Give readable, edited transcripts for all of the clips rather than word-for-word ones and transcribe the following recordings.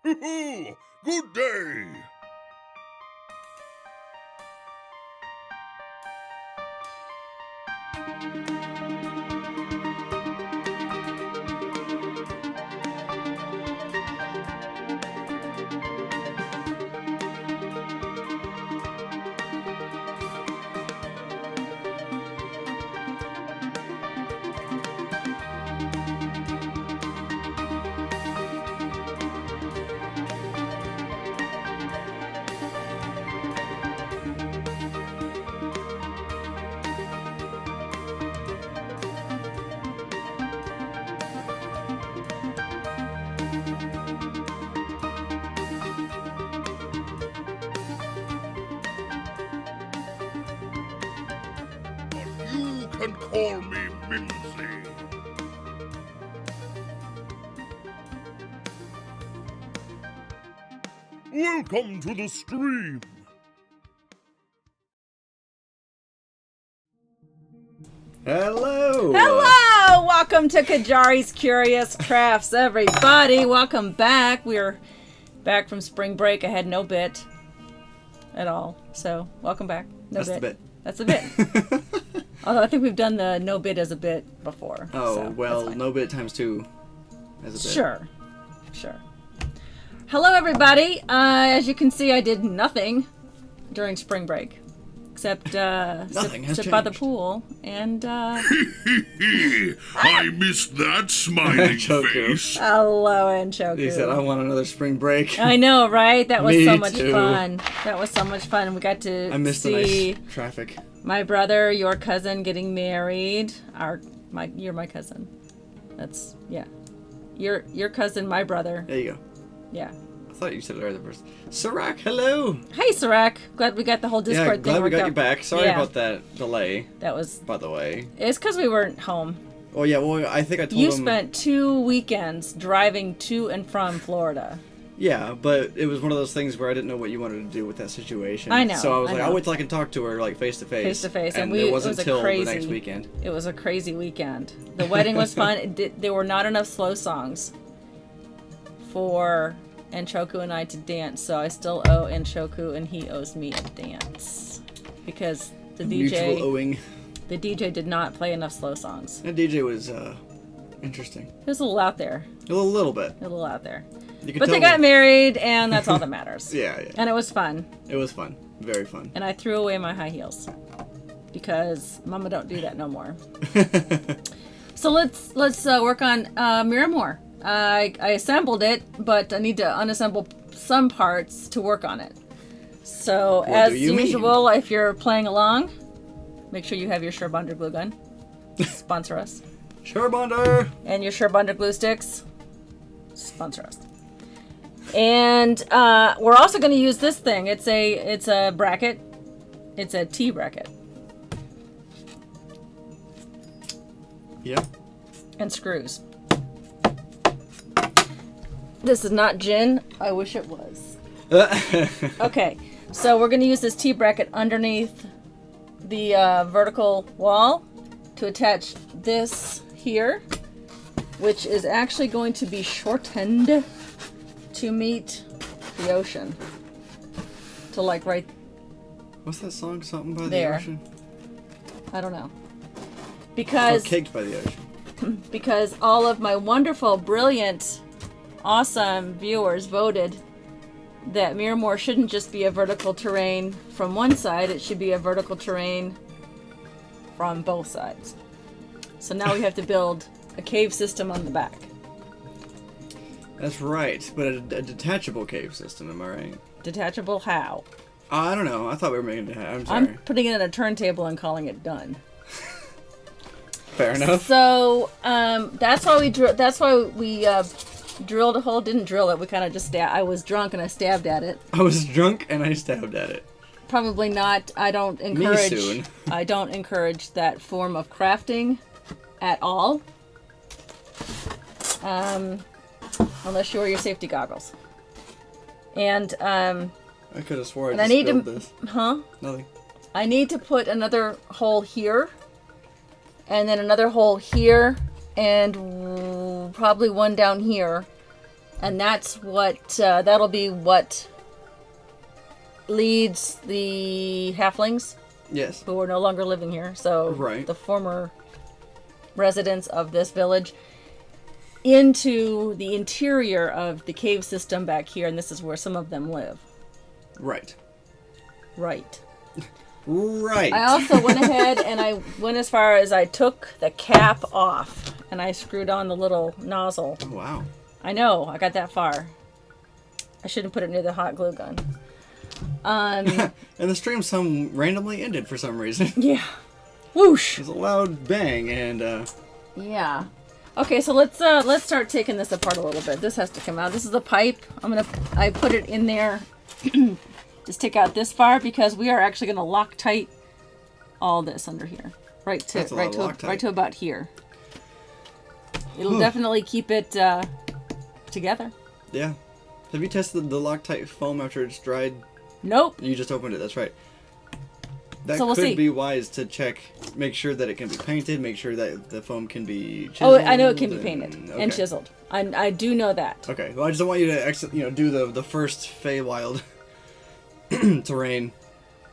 Good day. You can call me Mimsy. Welcome to the stream. Hello! Hello! Welcome to Qyjari's Curious Crafts, everybody. Welcome back. We're back from spring break. I had no bit at all. So, welcome back. No That's bit. the bit. That's the bit. Although I think we've done the no bit as a bit before. Oh, so well, that's fine. no bit times 2 as a bit. Sure. Hello, everybody. As you can see, I did nothing during spring break. Except, Nothing has sit by the changed. pool and, I missed that smiling Anchoku. face. hello, Anchoku. He said, I want another spring break. I know, right? That was Me so much too. fun. That was so much fun. We got to I missed the see nice traffic. my brother, your cousin, getting married. You're my cousin. That's your cousin, my brother. There you go. Yeah. I thought you said it earlier first. Sirac, hello! Hey, Sirac. Glad we got the whole Discord Yeah, thing glad we worked got out. you back. Sorry Yeah. about that delay, That was. by the way. It's because we weren't home. Oh, yeah, well, I think I told You him... spent 2 weekends driving to and from Florida. Yeah, but it was one of those things where I didn't know what you wanted to do with that situation. I know, So I was I like, know. I'll wait till I can talk to her, like, face to face. Face to face, And and it wasn't it was a till crazy, the next weekend. It was a crazy weekend. The wedding was fun. There were not enough slow songs for Anchoku and I to dance, so I still owe Anchoku, and he owes me a dance because the Mutual owing. DJ did not play enough slow songs. That DJ was, interesting. It was a little out there, A little bit. You could but they tell got married, and that's all that matters. Yeah. And it was fun, It was fun. Very fun. and I threw away my high heels because Mama don't do that no more. So let's work on Mirimoor. I assembled it, but I need to unassemble some parts to work on it. So, What as do you mean? usual, if you're playing along, make sure you have your Surebonder glue gun. Sponsor us. Surebonder! And your Surebonder glue sticks. Sponsor us. And we're also going to use this thing. It's a bracket. It's a T bracket. Yep. And screws. This is not gin. I wish it was. Okay, so we're going to use this T-bracket underneath the vertical wall to attach this here, which is actually going to be shortened to meet the ocean. To like right What's that song? Something by there. the ocean? I don't know. Oh, Because Caked by the ocean. because all of my wonderful, brilliant, awesome viewers voted that Mirimoor shouldn't just be a vertical terrain from one side, it should be a vertical terrain from both sides. So now we have to build a cave system on the back. That's right, but a detachable cave system, am I right? Detachable how? I don't know. I thought we were making it. I'm sorry. I'm putting it in a turntable and calling it done. Fair enough. So that's why we drilled a hole. Didn't drill it. We kind of just I was drunk and I stabbed at it. I was drunk and I stabbed at it. Probably not. I don't encourage. Me soon. I don't encourage that form of crafting at all. Unless you wear your safety goggles. And I could have swore I and I just need spilled to, this. huh? Nothing. I need to put another hole here, and then another hole here, and probably one down here, And that's what, that'll be what leads the halflings Yes. who are no longer living here. So Right. the former residents of this village into the interior of the cave system back here. And this is where some of them live. Right. Right. Right. I also went ahead and I went as far as I took the cap off and I screwed on the little nozzle. Oh, wow. I know, I got that far. I shouldn't put it near the hot glue gun. And the stream randomly ended for some reason. Yeah. Whoosh. It was a loud bang and Yeah. Okay, so let's start taking this apart a little bit. This has to come out. This is a pipe. I put it in there. Just take out this far because we are actually going to Loctite all this under here, right to about here. It'll definitely keep it together. Yeah. Have you tested the Loctite foam after it's dried? Nope. You just opened it. That's right. That So we'll could see. be wise to check, make sure that it can be painted, make sure that the foam can be chiseled. Oh, I know it can be painted okay. and chiseled. I do know that. Okay. Well, I just don't want you to do the first Feywild terrain.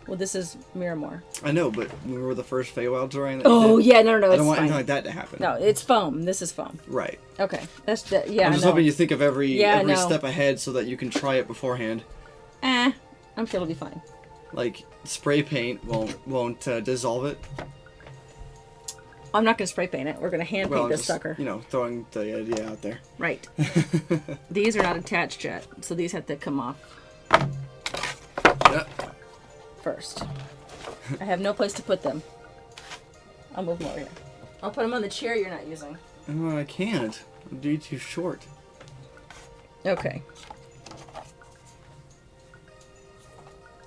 Well, this is Mirimoor. I know, but remember the first Feywild terrain? That you Oh, did? yeah, no, I it's don't want fine. anything like that to happen. No, it's foam. This is foam. Right. Okay, yeah. I'm just I know. hoping you think of every no. step ahead so that you can try it beforehand. I'm sure it'll be fine. Like spray paint won't dissolve it. I'm not going to spray paint it. We're going to hand paint I'm this just, sucker. Throwing the idea out there. Right. These are not attached yet, so these have to come off Yeah. first. I have no place to put them. I'll move them over here. I'll put them on the chair you're not using. Oh, I can't. I'm too short. Okay.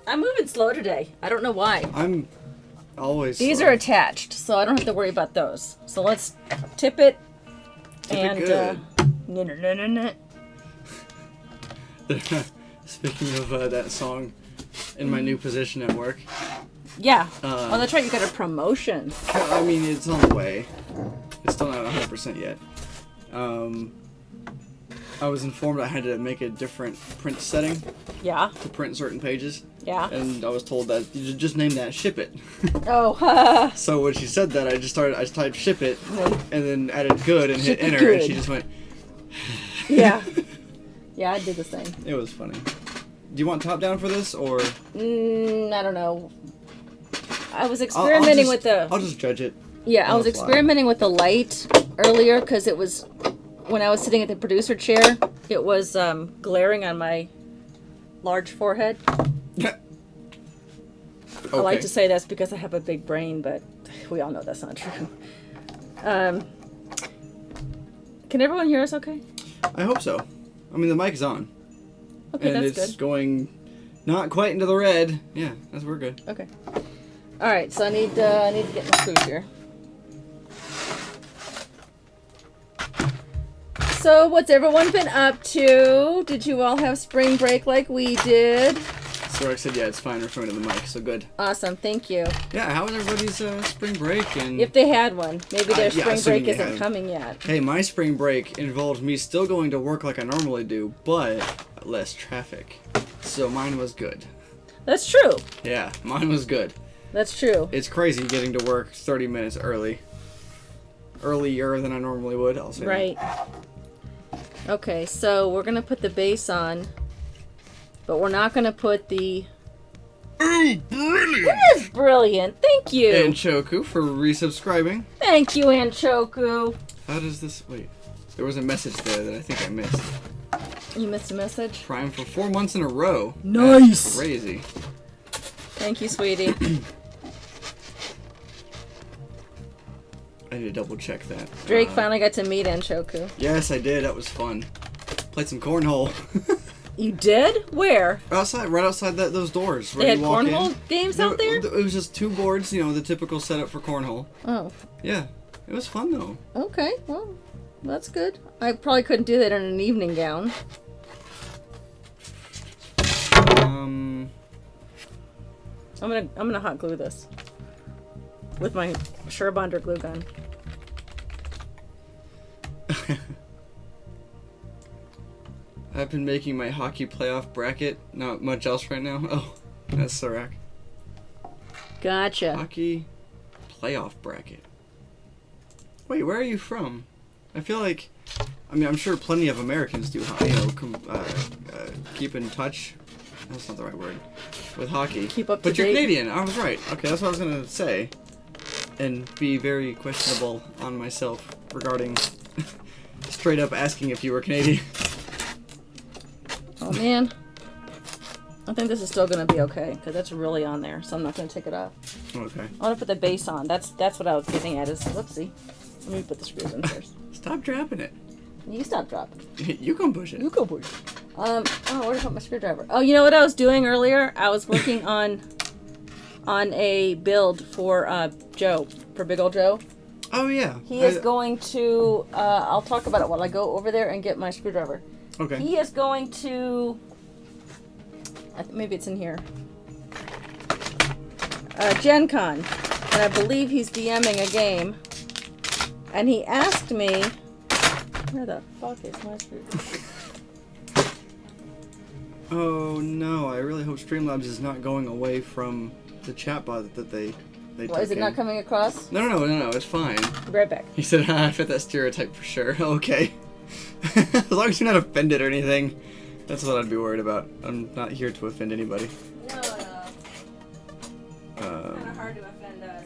I'm moving slow today. I don't know why. I'm always. These slow. are attached, so I don't have to worry about those. So let's tip it. Tip it And good. no. Speaking of that song, in my new position at work. Yeah. Oh, that's right. You got a promotion. I mean, it's on the way. It's still not 100% yet. I was informed I had to make a different print setting Yeah. to print certain pages. Yeah. And I was told that you just name that ship it. Oh. So when she said that, I typed ship it and then added good and hit Ship it enter, and good. she just went. Yeah. Yeah, I did the same. It was funny. Do you want top down for this or? I don't know. I was experimenting with the. I'll just judge it. Yeah, I was on the fly. experimenting with the light earlier because it was when I was sitting at the producer chair. It was glaring on my large forehead. Okay. I like to say that's because I have a big brain, but we all know that's not true. Can everyone hear us okay? I hope so. I mean, the mic is on. Okay, and that's it's good. going not quite into the red. Yeah, we're good. Okay. All right, so I need to get my screws here. So, what's everyone been up to? Did you all have spring break like we did? So I said, yeah, it's fine referring to the mic, so good. Awesome, thank you. Yeah, how was everybody's spring break? And If they had one, maybe their yeah, spring assuming break they isn't had. coming yet. Hey, my spring break involved me still going to work like I normally do, but less traffic. So mine was good. That's true. Yeah, mine was good. That's true. It's crazy getting to work 30 minutes early. Earlier than I normally would, I'll say. Right. Okay, so we're gonna put the base on, but we're not gonna put the. Ooh, brilliant! That is brilliant. Thank you. Anchoku for resubscribing. Thank you, Anchoku. How does this... Wait. There was a message there that I think I missed. You missed a message. Prime for 4 months in a row. Nice. That's crazy. Thank you, sweetie. I need to double check that. Drake finally got to meet Anchoku. Yes, I did. That was fun. Played some cornhole. You did? Where? Right outside those doors. They Where had you walk cornhole in. games out there? It was just 2 boards, the typical setup for cornhole. Oh, Yeah, it was fun though. okay. Well, that's good. I probably couldn't do that in an evening gown. I'm gonna hot glue this with my Surebonder glue gun. I've been making my hockey playoff bracket. Not much else right now. Oh, that's Sirac. Gotcha. Hockey playoff bracket. Wait, where are you from? I feel like, I mean, I'm sure plenty of Americans do, keep in touch. That's not the right word. With hockey. Keep up to But you're date. Canadian. I was right. Okay, that's what I was gonna say. And be very questionable on myself regarding straight up asking if you were Canadian. Oh man. I think this is still gonna be okay because that's really on there, so I'm not gonna take it off. Okay. I want to put the base on. That's what I was getting at. Is whoopsie. Let me put the screws in first. Stop dropping it. You stop dropping. You can push it. You go push. Oh, where did I put my screwdriver? Oh, you know what I was doing earlier? I was working on a build for Joe, for Big Ol' Joe. Oh yeah. He is going to. I'll talk about it while I go over there and get my screwdriver. Okay. He is going to. Maybe it's in here. Gen Con, and I believe he's DMing a game. And he asked me, where the fuck is my screwdriver? Oh no! I really hope Streamlabs is not going away from the chatbot that they Well, took is it in. not coming across? No, it's fine. Be right back. He said, I fit that stereotype for sure. Okay. As long as you're not offended or anything, that's what I'd be worried about. I'm not here to offend anybody. No. Kind of hard to offend us.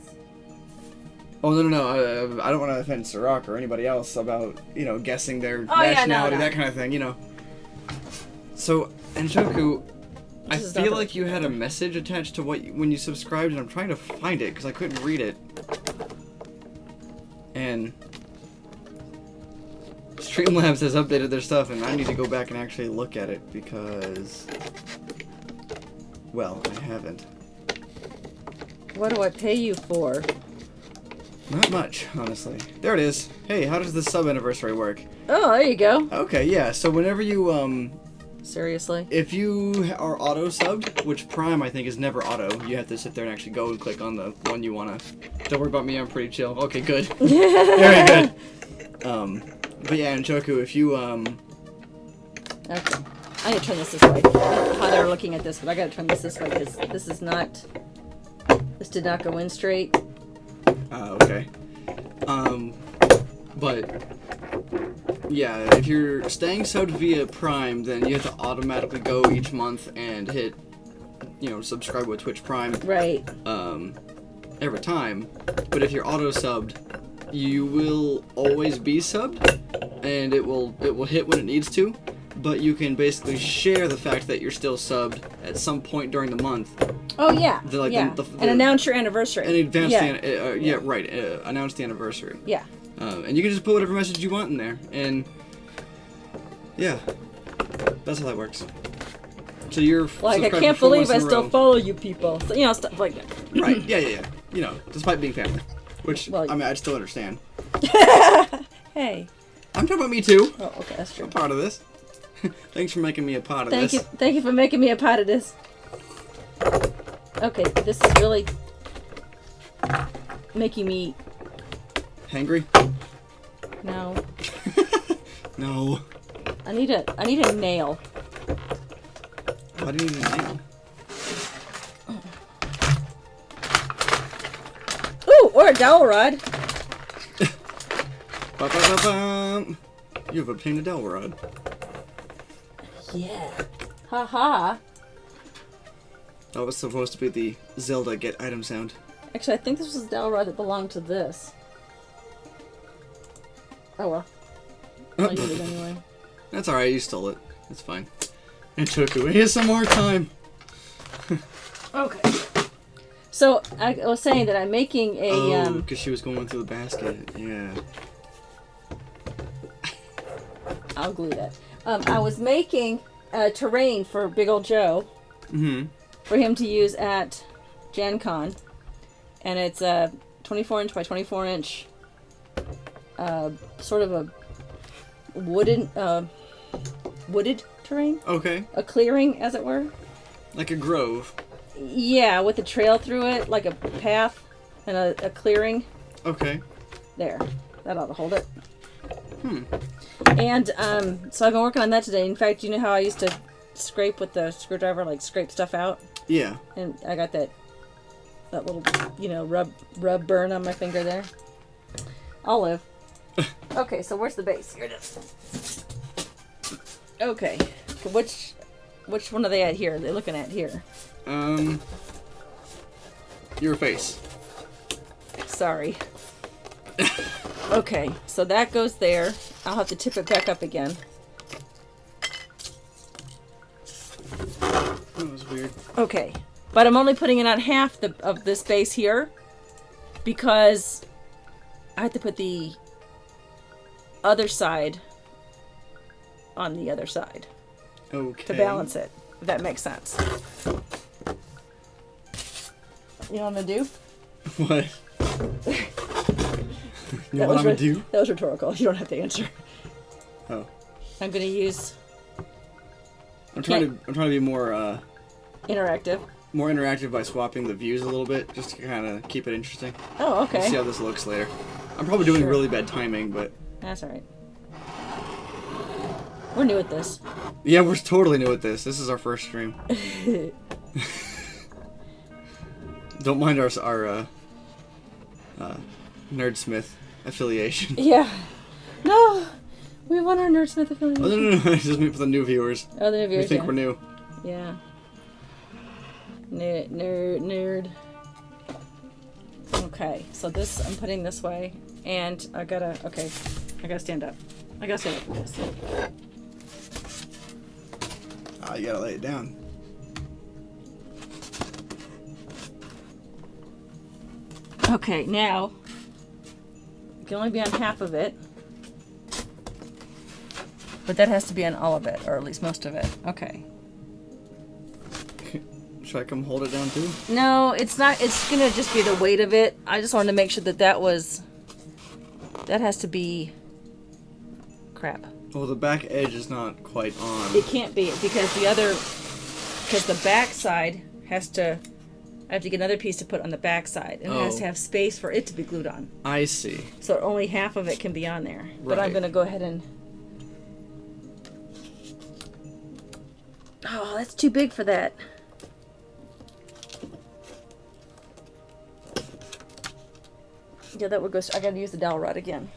Oh, no. I don't want to offend Sirac or anybody else about, guessing their Oh, yeah, nationality, no. that kind of thing, So, Anchoku, I This is not feel the- like you had a message attached to when you subscribed, and I'm trying to find it because I couldn't read it. And Streamlabs has updated their stuff, and I need to go back and actually look at it because, well, I haven't. What do I pay you for? Not much, honestly. There it is. Hey, how does the sub anniversary work? Oh, there you go. Okay, yeah. So whenever you Seriously? if you are auto subbed, which Prime I think is never auto, you have to sit there and actually go and click on the one you wanna. Don't worry about me, I'm pretty chill. Okay, good. Very good. But yeah, Anchoku, if you Okay. I gotta turn this way. I don't know how they're looking at this, but I gotta turn this way because this is not. This did not go in straight. okay. But yeah, if you're staying subbed via Prime, then you have to automatically go each month and hit, subscribe with Twitch Prime. Right. Every time. But if you're auto subbed, you will always be subbed, and it will hit when it needs to. But you can basically share the fact that you're still subbed at some point during the month. Oh yeah. And and announce your anniversary. And advance yeah. announce the anniversary. Yeah. And you can just put whatever message you want in there, and yeah, that's how that works. So you're Like, I subscribed can't for 4 believe months I in a still row. follow you people. So, stuff like that. Right? Yeah. Despite being family, which Well, I'd still understand. Hey. I'm talking about me too. Oh, okay, that's true. I'm part of this. Thanks for making me a part of this. Thank you for making me a part of this. Okay, this is really making me. Hangry? No. No. I need a nail. Why do you need a nail? Ooh, or a dowel rod. Ba-ba-ba-bum. You have obtained a dowel rod. Yeah. Ha. That was supposed to be the Zelda get item sound. Actually, I think this was a dowel rod that belonged to this. Oh well. I'll use it anyway. That's alright, you stole it. It's fine. And took it. Here's some more time. Okay. So, I was saying that I'm making a, because she was going through the basket. Yeah. I'll glue that. I was making a terrain for Big Ol' Joe. Mm-hmm. For him to use at Gen Con. And it's a 24 inch by 24 inch, sort of a wooded terrain. Okay. A clearing, as it were. Like a grove. Yeah, with a trail through it, like a path and a clearing. Okay. There. That ought to hold it. And so I've been working on that today. In fact, you know how I used to scrape with the screwdriver, like scrape stuff out? Yeah. And I got that little, rub burn on my finger there. I'll live. Okay, so where's the base? Here it is. Okay. Which one are they at here? They're looking at here. Your face. Sorry. Okay, so that goes there. I'll have to tip it back up again. That was weird. Okay, but I'm only putting it on half of this base here because I have to put the other side on the other side. Okay. To balance it, if that makes sense. You know what I'm gonna do? What? You know what I'm gonna do? That was rhetorical. You don't have to answer. Oh. I'm gonna use. I'm trying to be more interactive. More interactive by swapping the views a little bit, just to kind of keep it interesting. Oh, okay. We'll see how this looks later. I'm probably doing really bad timing, but that's all right. We're new at this. Yeah, we're totally new at this. This is our first stream. Don't mind our Nerdsmith affiliation. Yeah. No, we want our Nerdsmith affiliation. Oh, no. It's just for the new viewers. Oh, the new viewers. We think we're new. Yeah. Nerd. Okay, so this I'm putting this way, and I gotta stand up. I gotta stand up for this. You gotta lay it down. Okay, now it can only be on half of it, but that has to be on all of it, or at least most of it. Okay. Should I come hold it down too? No, it's not. It's gonna just be the weight of it. I just wanted to make sure that has to be. Crap. Well, the back edge is not quite on. It can't be because the back side has to. I have to get another piece to put on the back side, and it has to have space for it to be glued on. I see. So only half of it can be on there. But I'm gonna go ahead and. Oh, that's too big for that. Yeah, that would go. I gotta use the dowel rod again.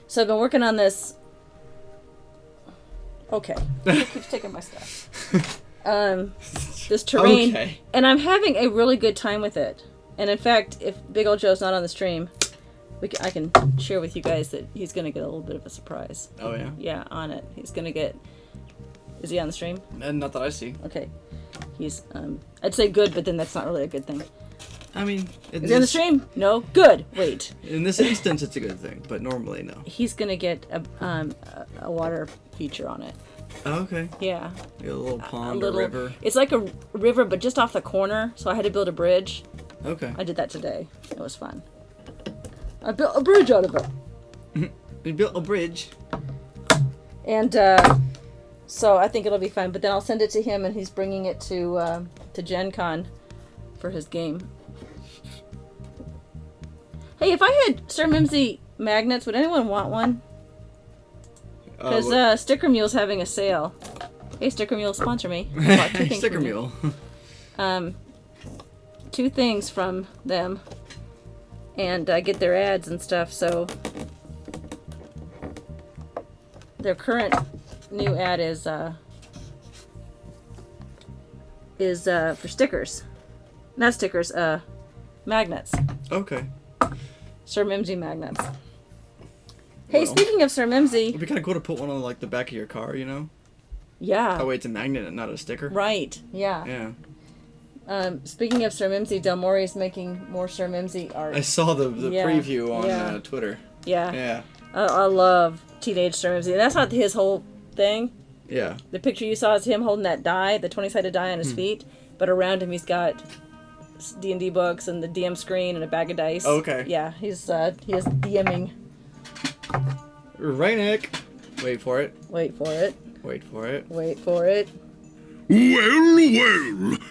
So I've been working on this. Okay, it keeps taking my stuff. This terrain, and I'm having a really good time with it. And in fact, if Big Ol' Joe's not on the stream, I can share with you guys that he's gonna get a little bit of a surprise. Oh yeah. Yeah, on it. He's gonna get. Is he on the stream? Not that I see. Okay. He's, I'd say good, but then that's not really a good thing. I mean... Is he on the stream? No? Good. Wait. In this instance, it's a good thing, but normally, no. He's gonna get a water feature on it. Oh, okay. Yeah. A little pond or river. It's like a river, but just off the corner, so I had to build a bridge. Okay. I did that today. It was fun. I built a bridge out of it. We built a bridge. And, so I think it'll be fun, but then I'll send it to him, and he's bringing it to Gen Con for his game. Hey, if I had Sir Mimsy magnets, would anyone want one? Because Sticker Mule's having a sale. Hey, Sticker Mule, sponsor me. Sticker Mule. 2 things from them, and I get their ads and stuff. So their current new ad is for stickers, not stickers, magnets. Okay. Sir Mimsy magnets. Hey, speaking of Sir Mimsy, it'd be kind of cool to put one on like the back of your car, you know? Yeah. Oh wait, it's a magnet and not a sticker. Right. Yeah. Yeah. Speaking of Sir Mimsy, Del Mori is making more Sir Mimsy art. I saw the preview on Twitter. Yeah. Yeah. I love Teenage Sir Mimsy. That's not his whole thing. Yeah. The picture you saw is him holding that die, the 20-sided die on his feet, but around him he's got D&D books and the DM screen and a bag of dice. Okay. Yeah, he is DMing. Right, Nick. Wait for it. Wait for it. Wait for it. Wait for it. Well,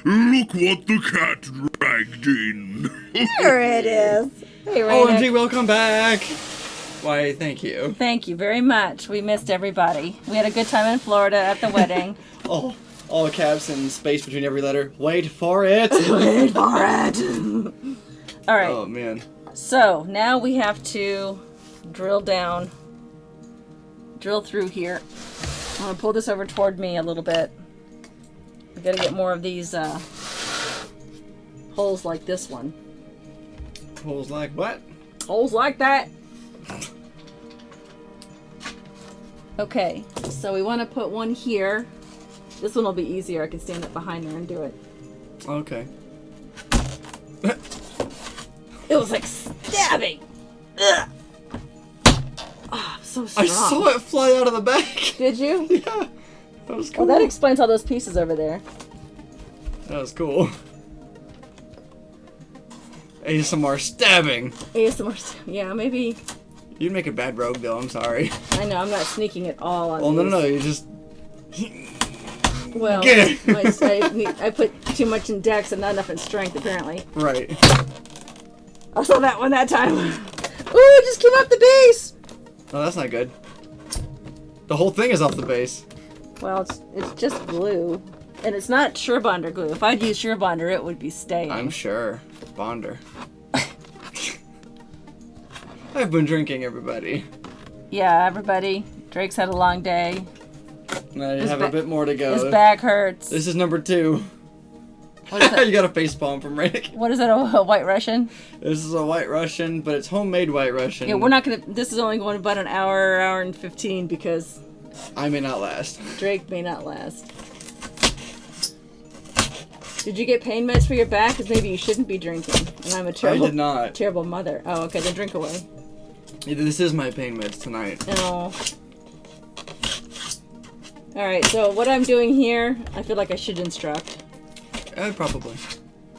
look what the cat dragged in. There it is. Hey, Rainick. OMG, welcome back. Why, thank you. Thank you very much. We missed everybody. We had a good time in Florida at the wedding. All caps and space between every letter. Wait for it. Wait for it. All right. Oh, man. So now we have to drill through here. I'm gonna pull this over toward me a little bit. We gotta get more of these holes like this one. Holes like what? Holes like that. Okay, so we want to put one here. This one will be easier. I can stand up behind there and do it. Okay. It was like stabbing. Ugh. Oh, so strong. I saw it fly out of the back. Did you? Yeah. That was cool. Well, that explains all those pieces over there. That was cool. ASMR stabbing. ASMR. Yeah, maybe. You'd make a bad rogue, though. I'm sorry. I know. I'm not sneaking at all on Oh, these. no. You just... Well, Get it. I put too much in dex and not enough in strength, apparently. Right. I saw that one that time. Ooh, it just came off the base. Oh, that's not good. The whole thing is off the base. Well, it's just glue. And it's not Surebonder glue. If I'd used Surebonder, it would be staying. I'm sure. Bonder. I've been drinking, everybody. Yeah, everybody. Drake's had a long day. I have a bit more to go. His back hurts. This is number 2. What is that? You got a facepalm from Rick. What is it, a White Russian? This is a White Russian, but it's homemade White Russian. Yeah, we're not gonna. This is only going about an hour and 15 because I may not last. Drake may not last. Did you get pain meds for your back? Because maybe you shouldn't be drinking. And I'm a terrible, I did not. Terrible mother. Oh, okay, then drink away. This is my pain meds tonight. Oh. Alright, so what I'm doing here, I feel like I should instruct. Probably.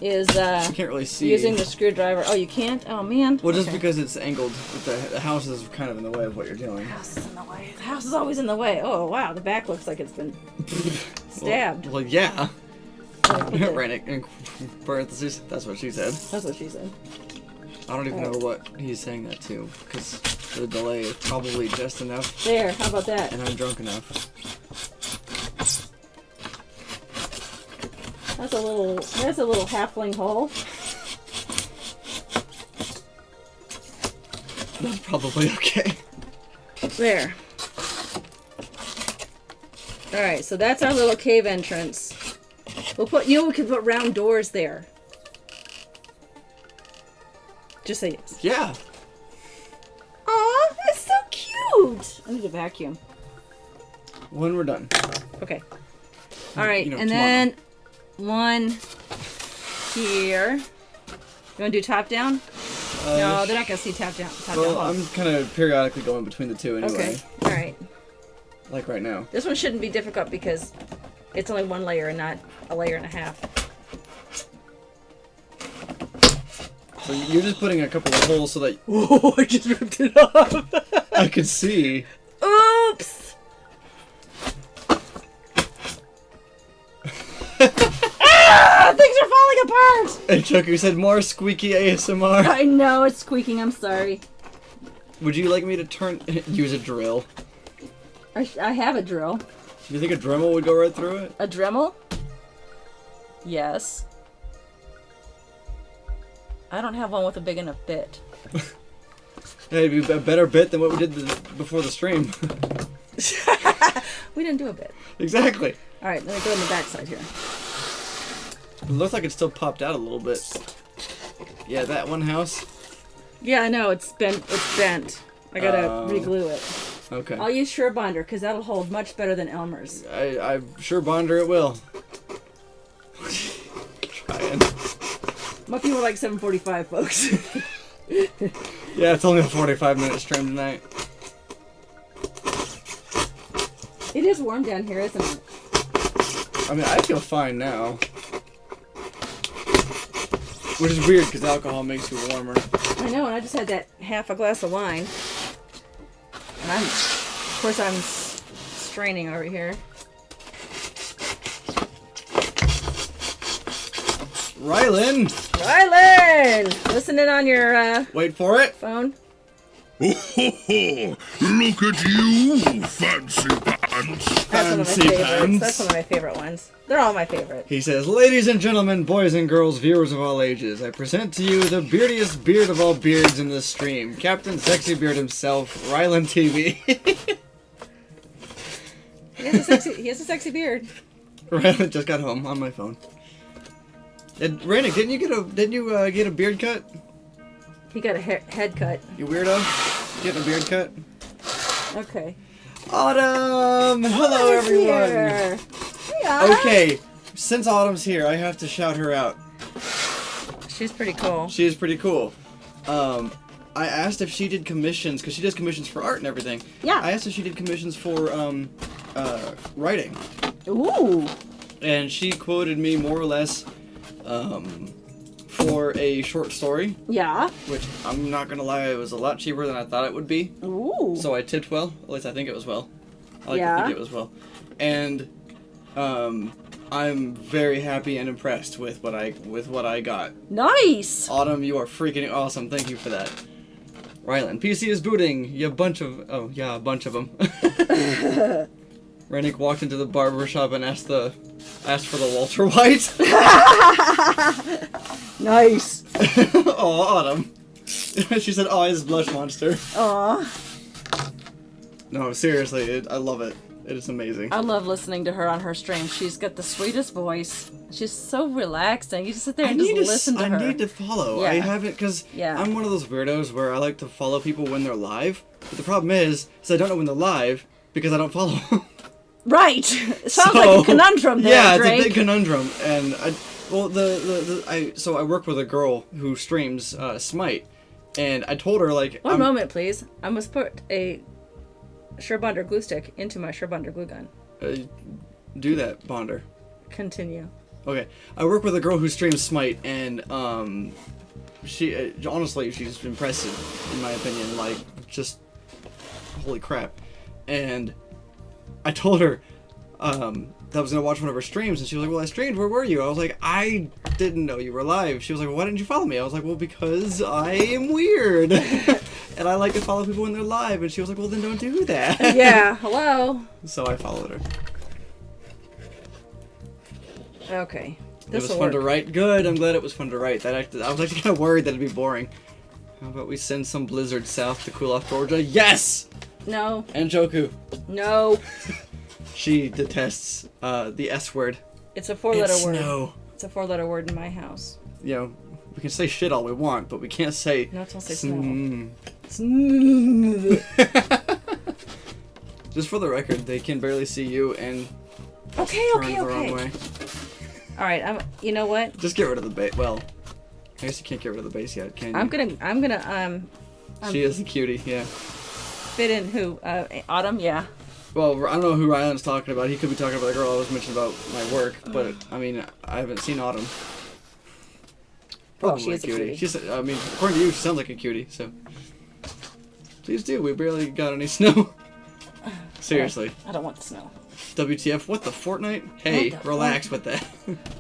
Is, I can't really see. using the screwdriver. Oh, you can't? Oh, man. Well, just Okay. because it's angled, the house is kind of in the way of what you're doing. The house is in the way. The house is always in the way. Oh, wow, the back looks like it's been stabbed. Well, yeah. Put the- Ran it in parentheses. That's what she said. That's what she said. I don't even know what he's saying that to, because the delay is probably just enough, There, how about that? and I'm drunk enough. That's a little halfling hole. That's probably okay. There. Alright, so that's our little cave entrance. We could put round doors there. Just say yes. Yeah. Aw, that's so cute! I need to vacuum. When we're done. Okay. Alright, You know, and tomorrow. then one here. You want to do top down? No, they're not going to see top down. Well, I'm kind of periodically going between the two anyway. Okay, alright. Like right now. This one shouldn't be difficult because it's only one layer and not a layer and a half. So you're just putting a couple of holes so that Oh, I just ripped it off. I could see. Oops! Ah, things are falling apart! Anchoku said more squeaky ASMR. I know, it's squeaking, I'm sorry. Would you like me to use a drill? I have a drill. Do you think a Dremel would go right through it? A Dremel? Yes. I don't have one with a big enough bit. Hey, it'd be a better bit than what we did before the stream. We didn't do a bit. Exactly. Alright, let me go on the back side here. It looks like it still popped out a little bit. Yeah, that one house. Yeah, I know, it's bent. I gotta re-glue it. Okay. I'll use Surebonder, because that'll hold much better than Elmer's. I'm sure Bonder it will. Trying. Might be more like 7:45, folks. Yeah, it's only a 45-minute stream tonight. It is warm down here, isn't it? I mean, I feel fine now. Which is weird, because alcohol makes you warmer. I know, and I just had that half a glass of wine. And of course I'm straining over here. Rylan! Rylan! Listening on your Wait for it. phone. Oh, ho, ho. Look at you, fancy pants. That's one of my Fancy favorites. pants. That's one of my favorite ones. They're all my favorite. He says, ladies and gentlemen, boys and girls, viewers of all ages, I present to you the beardiest beard of all beards in this stream, Captain Sexy Beard himself, Rylan TV. He has a sexy beard. Rylan just got home on my phone. Rannick, didn't you get a beard cut? He got a head cut. You weirdo. Getting a beard cut? Okay. Autumn! Hello, everyone! Here. Hey, Autumn. Okay, since Autumn's here, I have to shout her out. She's pretty cool. She is pretty cool. I asked if she did commissions, because she does commissions for art and everything. Yeah. I asked if she did commissions for, writing. Ooh. And she quoted me more or less, for a short story. Yeah. Which, I'm not gonna lie, it was a lot cheaper than I thought it would be. Ooh. So I tipped well. At least I think it was well. I like Yeah. to think it was well. And, I'm very happy and impressed with what I got. Nice. Autumn, you are freaking awesome. Thank you for that. Rylan, PC is booting. You bunch of... Oh, yeah, a bunch of them. Rennick walked into the barber shop and asked for the Walter White. Nice. Oh, Autumn. She said, oh, he's a blush monster. Aw. No, seriously, I love it. It is amazing. I love listening to her on her stream. She's got the sweetest voice. She's so relaxing. You just sit there and just listen to her. I need to follow. Yeah. I haven't, because Yeah. I'm one of those weirdos where I like to follow people when they're live. But the problem is I don't know when they're live because I don't follow them. Right. It sounds like a conundrum there, Yeah, Drake. it's a big conundrum. And I work with a girl who streams Smite, and I told her like One moment, please. I must put a Sherbunder glue stick into my Sherbunder glue gun. Do that, Bonder. Continue. Okay, I work with a girl who streams Smite, and she honestly, she's impressive in my opinion. Like, just holy crap. And I told her that I was gonna watch one of her streams, and she was like, "Well, I streamed. Where were you?" I was like, "I didn't know you were live." She was like, "Well, why didn't you follow me?" I was like, "Well, because I am weird, and I like to follow people when they're live." And she was like, "Well, then don't do that." Yeah. Hello. So I followed her. Okay. It was fun to write. Good. I'm glad it was fun to write. I was actually kind of worried that it'd be boring. How about we send some blizzard south to cool off Georgia? Yes. No. Anchoku. No. She detests the S word. It's a four-letter word. Snow. It's a four-letter word in my house. You know, we can say shit all we want, but we can't say. No, don't say snow. sn- Just for the record, they can barely see you and Okay, turn okay, the wrong okay. way. All right, you know what? Just get rid of the base. Well, I guess you can't get rid of the base yet, can you? I'm gonna She is a cutie, yeah. fit in who? Autumn, yeah. Well, I don't know who Ryan's talking about. He could be talking about the girl I was mentioning about my work, but I mean, I haven't seen Autumn. Well, she is a cutie. She's, I mean, according to you, she sounds like a cutie. So, please do. We barely got any snow. Seriously. I don't want the snow. WTF? What the Fortnite? Hey, What the relax with that.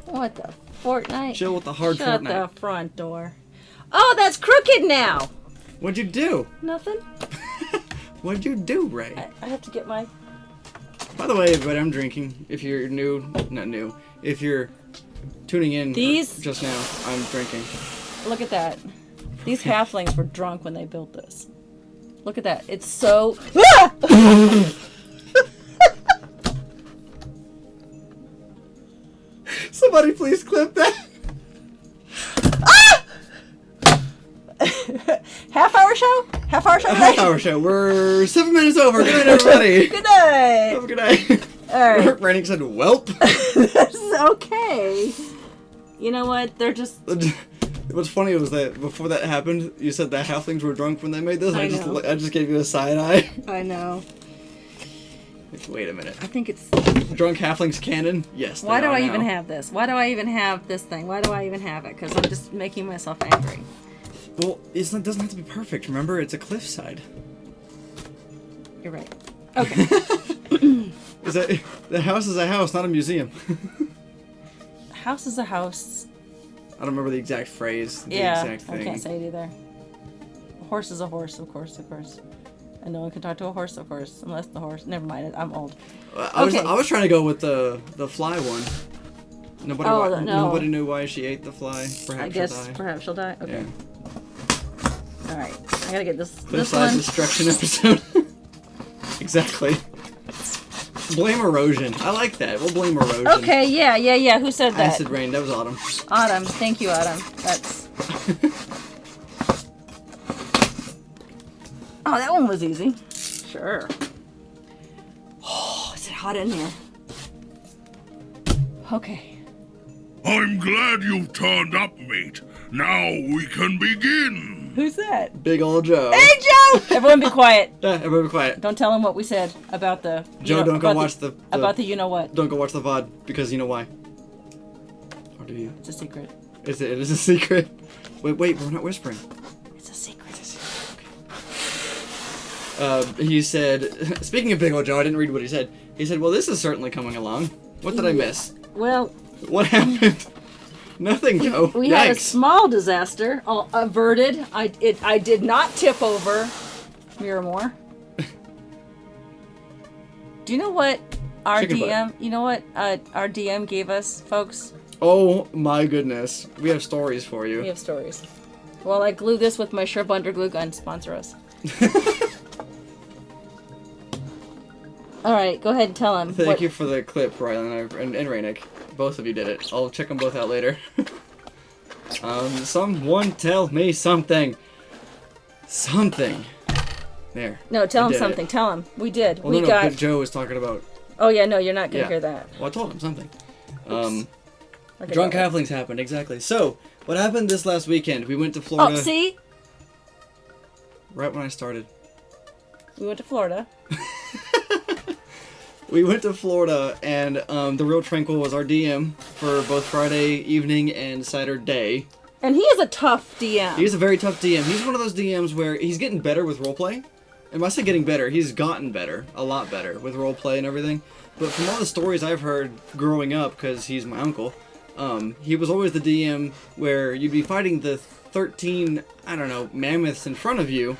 What the Fortnite? Chill with the hard Shut Fortnite. the front door. Oh, that's crooked now. What'd you do? Nothing. What'd you do, Ray? I have to get my. By the way, everybody, I'm drinking. If you're not new, if you're tuning in just now, I'm drinking. Look at that. These halflings were drunk when they built this. Look at that. It's so. Ah! Somebody please clip that. Half hour show? Half hour show? A half hour show. We're 7 minutes over. Good night, everybody. Good night. Have a good night. Alright. Randy said, "Welp." This is okay. You know what? They're just. What's funny was that before that happened, you said the halflings were drunk when they made this. I And know. I just gave you a side eye. I know. Wait a minute. I think it's. Drunk halflings canon? Yes. Why they do are I now. even have this? Why do I even have this thing? Why do I even have it? Because I'm just making myself angry. Well, it doesn't have to be perfect. Remember, it's a cliffside. You're right. Okay. The house is a house, not a museum. House is a house. I don't remember the exact phrase. The Yeah, exact thing. I can't say it either. A horse is a horse, of course. And no one can talk to a horse, of course, unless the horse. Never mind, I'm old. I was trying to go with the fly one. Nobody knew why she ate the fly. Perhaps she'll die. Okay. Yeah. All right, I gotta get this Cliffside one. destruction episode. Exactly. Blame erosion. I like that. We'll blame erosion. Okay, yeah. Who said that? Acid rain. That was Autumn. Autumn. Thank you, Autumn. That's. Oh, that one was easy. Sure. Oh, is it hot in here? Okay. I'm glad you've turned up, mate. Now we can begin. Who's that? Big old Joe. Hey, Joe! Everyone be quiet. Yeah, everybody be quiet. Don't tell him what we said about the... Joe, don't go watch the... About the you-know-what. Don't go watch the VOD, because you know why. Or do you? It's a secret. It is a secret. Wait, we're not whispering. It's a secret. He said... Speaking of Big old Joe, I didn't read what he said. He said, well, this is certainly coming along. What did I miss? Well... What happened? Nothing, Joe. We had a small disaster averted. I did not tip over Mirimoor. Do you know what our Chicken DM? butt. You know what our DM gave us, folks? Oh my goodness. We have stories for you. We have stories. Well, I glue this with my Sherp Under Glue Gun. Sponsor us. All right, go ahead and tell him. Thank you for the clip, Rylan and Rainick. Both of you did it. I'll check them both out later. Someone tell me something. Something. There. No, tell him did something. it. Tell him. We did. Well, we no, got. Big Joe was talking about. Oh yeah, no, you're not gonna Yeah. hear that. Well, I told him something. Look at Drunk that. halflings happened, exactly. So, what happened this last weekend? We went to Florida. Oh, see, Right when I started. we went to Florida. We went to Florida, and the Real Tranquil was our DM for both Friday evening and Saturday. And he is a tough DM. He's a very tough DM. He's one of those DMs where he's getting better with roleplay. And when I say getting better, he's gotten better, a lot better, with roleplay and everything. But from all the stories I've heard growing up, because he's my uncle, he was always the DM where you'd be fighting the 13, I don't know, mammoths in front of you,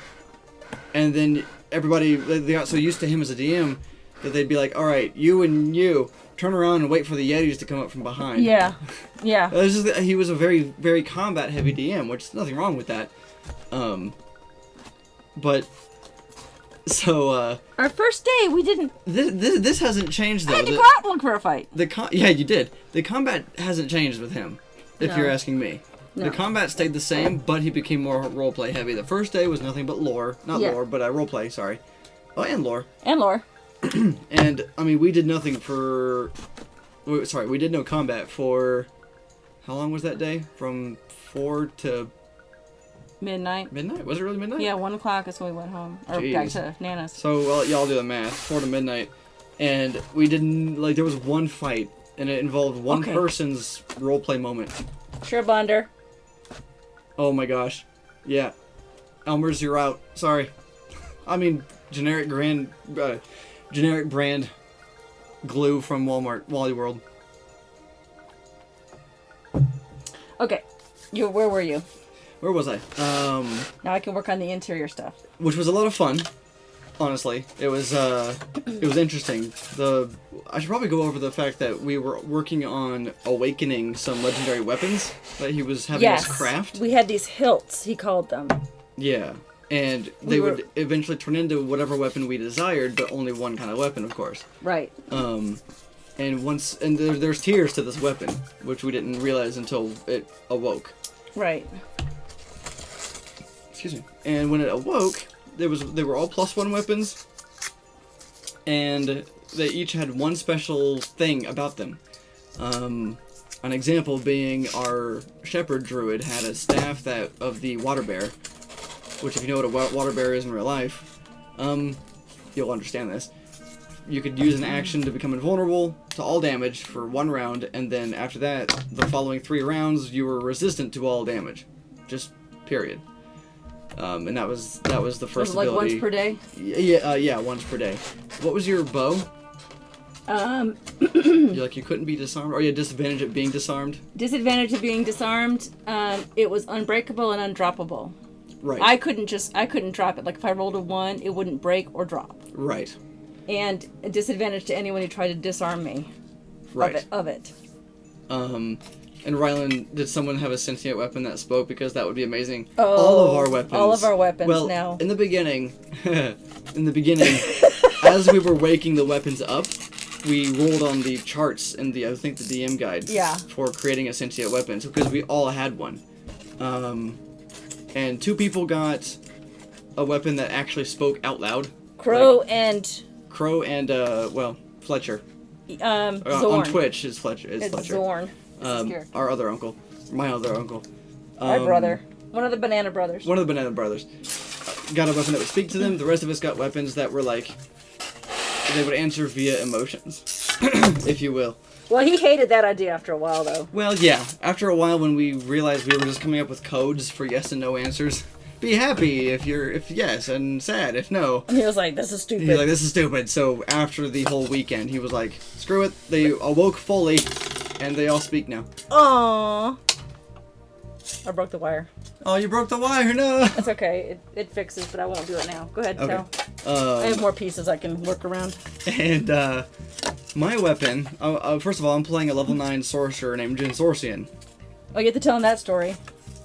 and then everybody, they got so used to him as a DM that they'd be like, alright, you and you, turn around and wait for the Yetis to come up from behind. Yeah. It was just that he was a very, very combat-heavy DM, which is nothing wrong with that. But, so, Our first day, we didn't. this hasn't changed, though. I had to go out and look for a fight. Yeah, you did. The combat hasn't changed with him, if No. you're asking me. No. The combat stayed the same, but he became more roleplay heavy. The first day was nothing but lore. Not Yeah. lore, but roleplay, sorry. Oh, and lore. And lore. And, I mean, we did nothing for... Sorry, we did no combat for... How long was that day? From 4 to... Midnight. Midnight? Was it really midnight? Yeah, 1 o'clock is when we went home. Or Jeez. back to Nana's. So, well, y'all do the math. 4 to midnight. And we didn't... Like, there was one fight, and it involved one Okay. person's roleplay moment. Sure, Bonder. Oh my gosh. Yeah. Elmer's, you're out. Sorry. I mean, generic brand glue from Walmart, Wally World. Okay. Where were you? Where was I? Now I can work on the interior stuff. Which was a lot of fun. Honestly, it was interesting. I should probably go over the fact that we were working on awakening some legendary weapons that he was having us craft. We had these hilts, he called them. Yeah, and they would eventually turn into whatever weapon we desired, but only one kind of weapon, of course. Right. And there's tiers to this weapon, which we didn't realize until it awoke. Right. Excuse me. And when it awoke, they were all +1 weapons, and they each had one special thing about them. An example being our shepherd druid had a staff of the water bear, which if you know what a water bear is in real life, you'll understand this. You could use an action to become invulnerable to all damage for 1 round, and then after that, the following 3 rounds, you were resistant to all damage. Just period. And that was the first Was it like ability. once per day? Yeah, once per day. What was your bow? You couldn't be disarmed, or you had disadvantage at being disarmed. Disadvantage of being disarmed. It was unbreakable and undroppable. Right. I couldn't drop it. Like if I rolled a 1, it wouldn't break or drop. Right. And a disadvantage to anyone who tried to disarm me. Right. Of it. And Rylan, did someone have a sentient weapon that spoke? Because that would be amazing. Oh, all of our weapons. All of our weapons well, now. in the beginning, as we were waking the weapons up, we rolled on the charts in I think the DM guide. Yeah. For creating a sentient weapon, because we all had one. And 2 people got a weapon that actually spoke out loud. Crow and Fletcher. Zorn. On Twitch is Fletcher. It's Fletcher. Zorn. Our other uncle. My other uncle. My brother. One of the Banana Brothers. One of the Banana Brothers. Got a weapon that would speak to them. The rest of us got weapons that were like... They would answer via emotions, if you will. Well, he hated that idea after a while, though. Well, yeah. After a while, when we realized we were just coming up with codes for yes and no answers... Be happy if yes, and sad if no. And he was like, this is stupid. He's like, this is stupid. So after the whole weekend, he was like, screw it. They awoke fully, and they all speak now. Aww. I broke the wire. Oh, you broke the wire, no. That's okay. It fixes, but I won't do it now. Go ahead, Okay. tell. I have more pieces I can work around. And my weapon, first of all, I'm playing a level 9 sorcerer named Jin Sorcian. Oh, you have to tell him that story.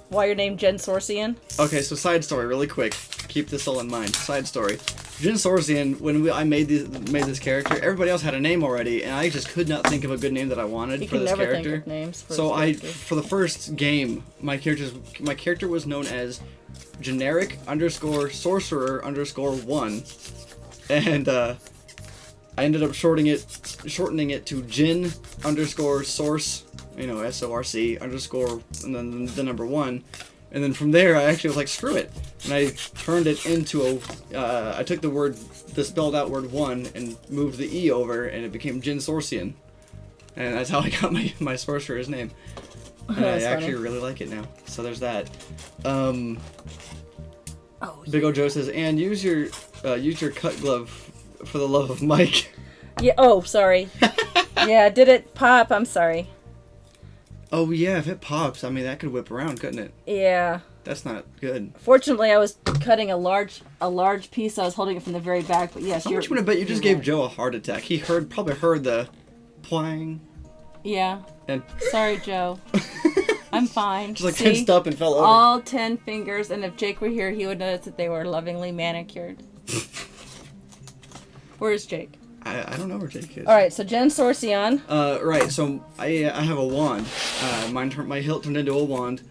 Why you're named Jen Sorcian? Okay, so side story, really quick. Keep this all in mind. Side story. Jin Sorcian, when I made this character, everybody else had a name already, and I just could not think of a good name that I wanted for this character. You can never think of names for so this character. for the first game, my character was known as generic _ sorcerer _1, and I ended up shortening it to Jin _ source. SORC _ and then the number 1, and then from there I actually was like, screw it, and I turned it into I took the spelled out word 1 and moved the E over, and it became Jin Sorcian, and that's how I got my sorcerer's name. And I actually really like it now. So there's that. Big O Joe says, and use your cut glove for the love of Mike. Yeah. Oh, sorry. Yeah, did it pop? I'm sorry. Oh yeah, if it pops, I mean that could whip around, couldn't it? Yeah. That's not good. Fortunately, I was cutting a large piece. I was holding it from the very back, but yes. How much would I bet you just gave Joe a heart attack? He probably heard the twang. Yeah. And sorry, Joe. I'm fine. Just like tensed up and fell over. All 10 fingers, and if Jake were here, he would notice that they were lovingly manicured. Where's Jake? I don't know where Jake is. All right, so Jen Sorcian. Right. So I have a wand. My hilt turned into a wand.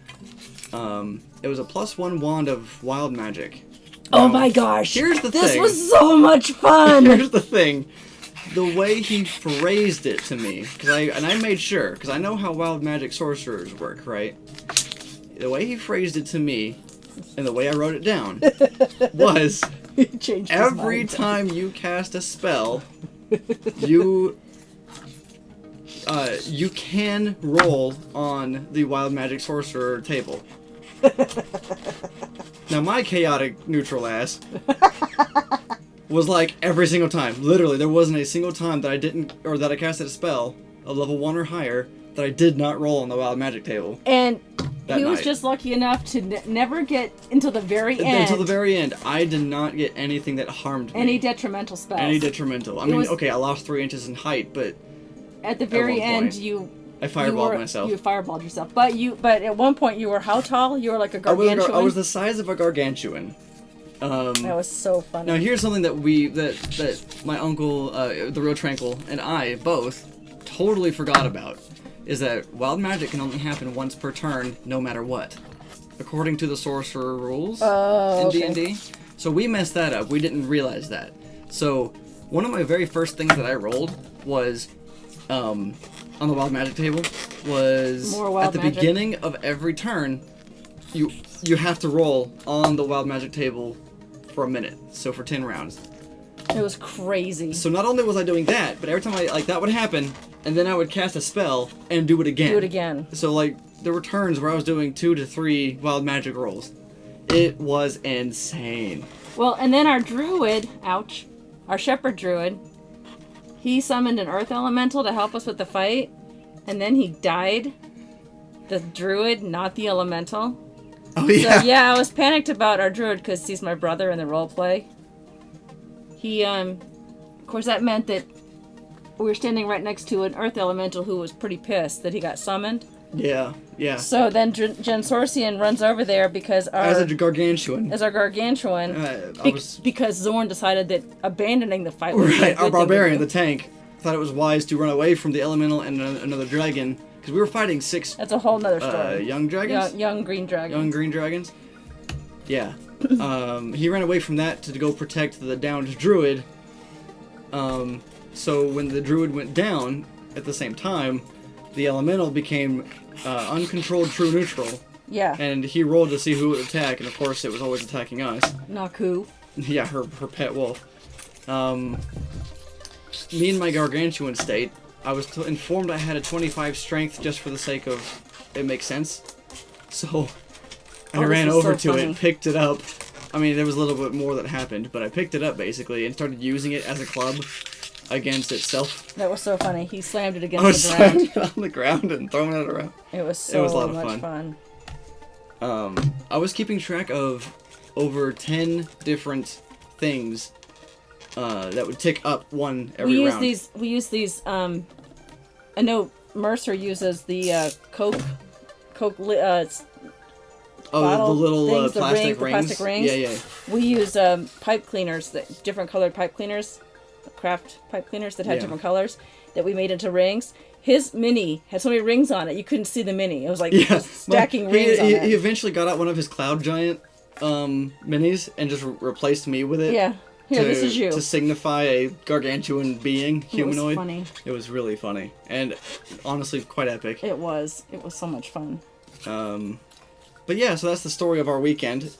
It was a +1 wand of wild magic. Oh my gosh! Here's the thing. This was so much fun. Here's the thing. The way he phrased it to me, I made sure, because I know how wild magic sorcerers work, right? The way he phrased it to me, and the way I wrote it down, was every time you cast a spell, you can roll on the wild magic sorcerer table. Now my chaotic neutral ass was like every single time. Literally, there wasn't a single time that I casted a spell, a level 1 or higher, that I did not roll on the wild magic table. And he was just lucky enough to never get until the very end. Until the very end, I did not get anything that harmed me. Any detrimental spells. Any detrimental. I mean, okay, I lost 3 inches in height, but at the very end, I fireballed myself. You fireballed yourself, but at one point you were how tall? You were like a gargantuan. I was the size of a gargantuan. That was so funny. Now here's something that my uncle, the Real Tranquil, and I both totally forgot about, is that wild magic can only happen once per turn, no matter what, according to the sorcerer rules in D&D. So we messed that up. We didn't realize that. So one of my very first things that I rolled was on the wild magic table was at the beginning of every turn. You have to roll on the wild magic table for a minute, so for 10 rounds. It was crazy. So not only was I doing that, but every time that would happen, and then I would cast a spell and do it again. So there were turns where I was doing 2 to 3 wild magic rolls. It was insane. Well, and then our druid, our shepherd druid, he summoned an earth elemental to help us with the fight, and then he died. The druid, not the elemental. Oh, yeah. So, yeah, I was panicked about our druid because he's my brother in the roleplay. He, of course, that meant that we were standing right next to an earth elemental who was pretty pissed that he got summoned. Yeah. So then Jen Sorcian runs over there because as a gargantuan. As our gargantuan. Because Zorn decided that abandoning the fight was right. Our barbarian, the tank, thought it was wise to run away from the elemental and another dragon. Because we were fighting 6... That's a whole nother story. Young dragons? Young green dragons. Young green dragons? Yeah. He ran away from that to go protect the downed druid. So when the druid went down, at the same time, the elemental became uncontrolled true neutral. Yeah. And he rolled to see who would attack, and of course it was always attacking us. Naku. Yeah, her pet wolf. Me and my gargantuan state, I was informed I had a 25 strength just for the sake of it makes sense. So I ran over to it, picked it up. I mean, there was a little bit more that happened, but I picked it up basically and started using it as a club against itself. That was so funny. He slammed it against the ground. It on the ground and throwing it around. It was so a lot of much fun. I was keeping track of over 10 different things that would tick up one every round. We use these. I know Mercer uses the Coke. The little things, plastic rings. Plastic rings. Yeah. We use pipe cleaners, different colored pipe cleaners, craft pipe cleaners that had different colors that we made into rings. His mini had so many rings on it, you couldn't see the mini. It was like stacking rings on it. He eventually got out one of his Cloud Giant minis and just replaced me with it. Yeah. Here, this is you. To signify a gargantuan being, humanoid. It was funny. It was really funny. And honestly, quite epic. It was. It was so much fun. But yeah, so that's the story of our weekend.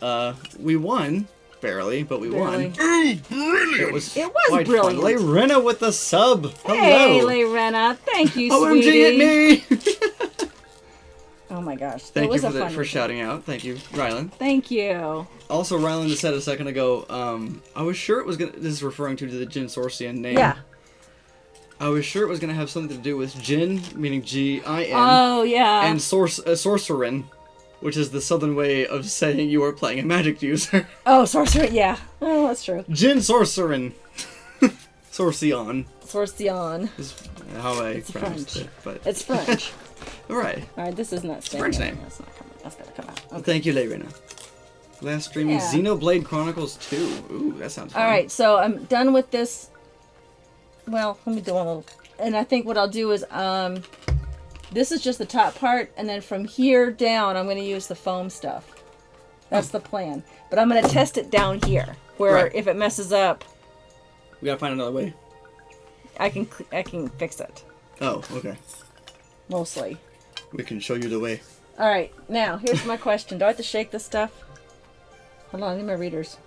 We won. Barely, but we won. Oh, brilliant! It was quite brilliant. Fun. Layrena with the sub. Hey, Hello. Layrena. Thank you, OMG sweetie. at me! Oh my gosh. Thank you for shouting out. Thank you, Rylan. Thank you. Also, Rylan said a second ago, I was sure it was going to... This is referring to the Jin Sorcian name. Yeah. I was sure it was going to have something to do with Jin, meaning G-I-N. Oh, yeah. And Sorcerin, which is the southern way of saying you are playing a magic user. Oh, Sorcerin, yeah. Oh, that's true. Jin Sorcerin. Sorcion. Sorcion. Is how I pronounced it. But... It's French. Alright. Alright, this is not French name. That's not coming. That's gotta come out. Okay. Well, thank you, Layrena. Last streaming Xenoblade Chronicles 2. Ooh, that sounds fun. Alright, so I'm done with this. Well, let me do one little... And I think what I'll do is, this is just the top part, and then from here down, I'm going to use the foam stuff. That's the plan. But I'm going to test it down here, where if it messes up... We gotta find another way. I can fix it. Oh, okay. Mostly. We can show you the way. Alright, now, here's my question. Do I have to shake this stuff? Hold on, I need my readers.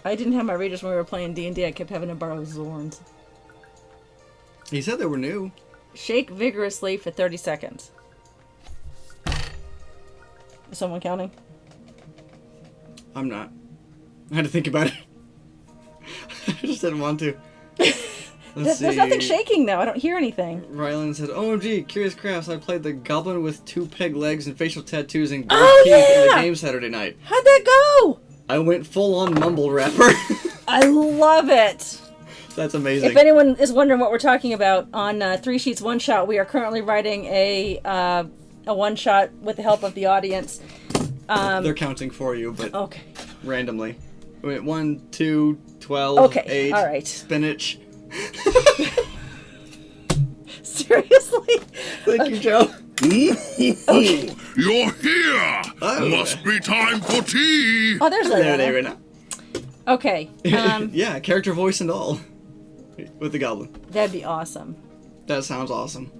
I didn't have my readers when we were playing D&D. I kept having to borrow Zorn's. He said they were new. Shake vigorously for 30 seconds. Is someone counting? I'm not. I had to think about it. I just didn't want to. There's nothing shaking, though. I don't hear anything. Rylan said, OMG, Curious Crafts, I played the goblin with 2 peg legs and facial tattoos and gold teeth in the game Saturday night. How'd that go? I went full-on mumble rapper. I love it. That's amazing. If anyone is wondering what we're talking about, on 3 Sheets One Shot, we are currently writing a one-shot with the help of the audience. They're counting for you, but randomly. We went 1, 2, 12, 8, all right. spinach. Seriously? Thank you, Joe. Ooh, you're here! Must be time for tea! Oh, there's there right now. Okay. Yeah, character voice and all. With the goblin. That'd be awesome. That sounds awesome.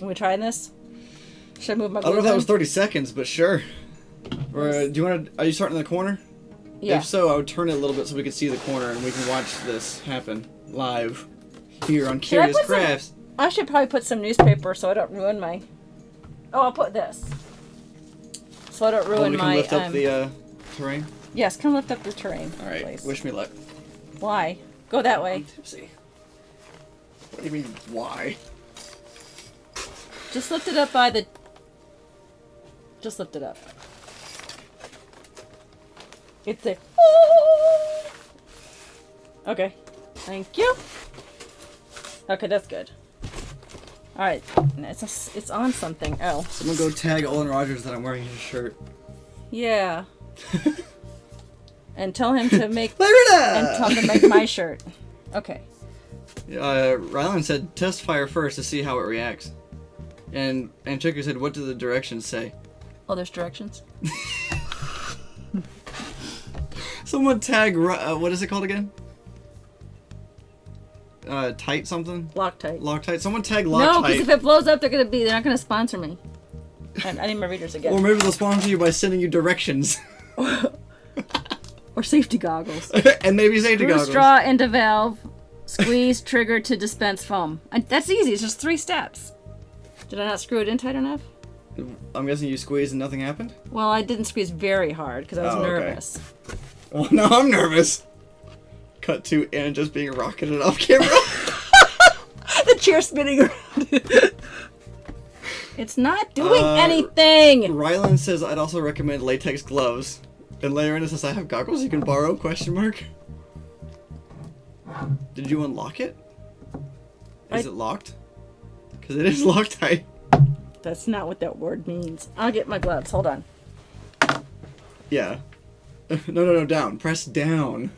Are we trying this? Should I move my I don't know if that was 30 seconds, but sure. Or, do you want to... Are you starting in the corner? Yeah. If so, I would turn it a little bit so we can see the corner and we can watch this happen live here on Curious Crafts. I should probably put some newspaper so I don't ruin my... Oh, I'll put this. So I don't ruin my... lift up the terrain? Yes, come lift up the terrain. Alright, please. wish me luck. Why? Go that way. I'm tipsy. What do you mean, why? Just lift it up by the... Just lift it up. It's a... Okay. Thank you. Okay, that's good. Alright. It's on something. Oh. Someone go tag Olin Rogers that I'm wearing his shirt. Yeah. And tell him to make... Lyrita! And tell him to make my shirt. Okay. Rylan said, test fire first to see how it reacts. And Anchoku said, what do the directions say? Oh, there's directions? Someone tag, what is it called again? Tight something? Loctite. Loctite. Someone tag Loctite. No, because if it blows up, they're not gonna sponsor me. I need my readers again. Or maybe they'll sponsor you by sending you directions. Or safety goggles. And maybe safety Screw goggles. straw into valve. Squeeze trigger to dispense foam. That's easy. It's just 3 steps. Did I not screw it in tight enough? I'm guessing you squeezed and nothing happened? Well, I didn't squeeze very hard because I was nervous. Well, now I'm nervous. Cut to Anna just being rocketed off camera. The chair spinning around. It's not doing anything. Rylan says I'd also recommend latex gloves. And Larina says I have goggles you can borrow? Question mark. Did you unlock it? Is it locked? Because it is Loctite. That's not what that word means. I'll get my gloves. Hold on. Yeah. No, down. Press down.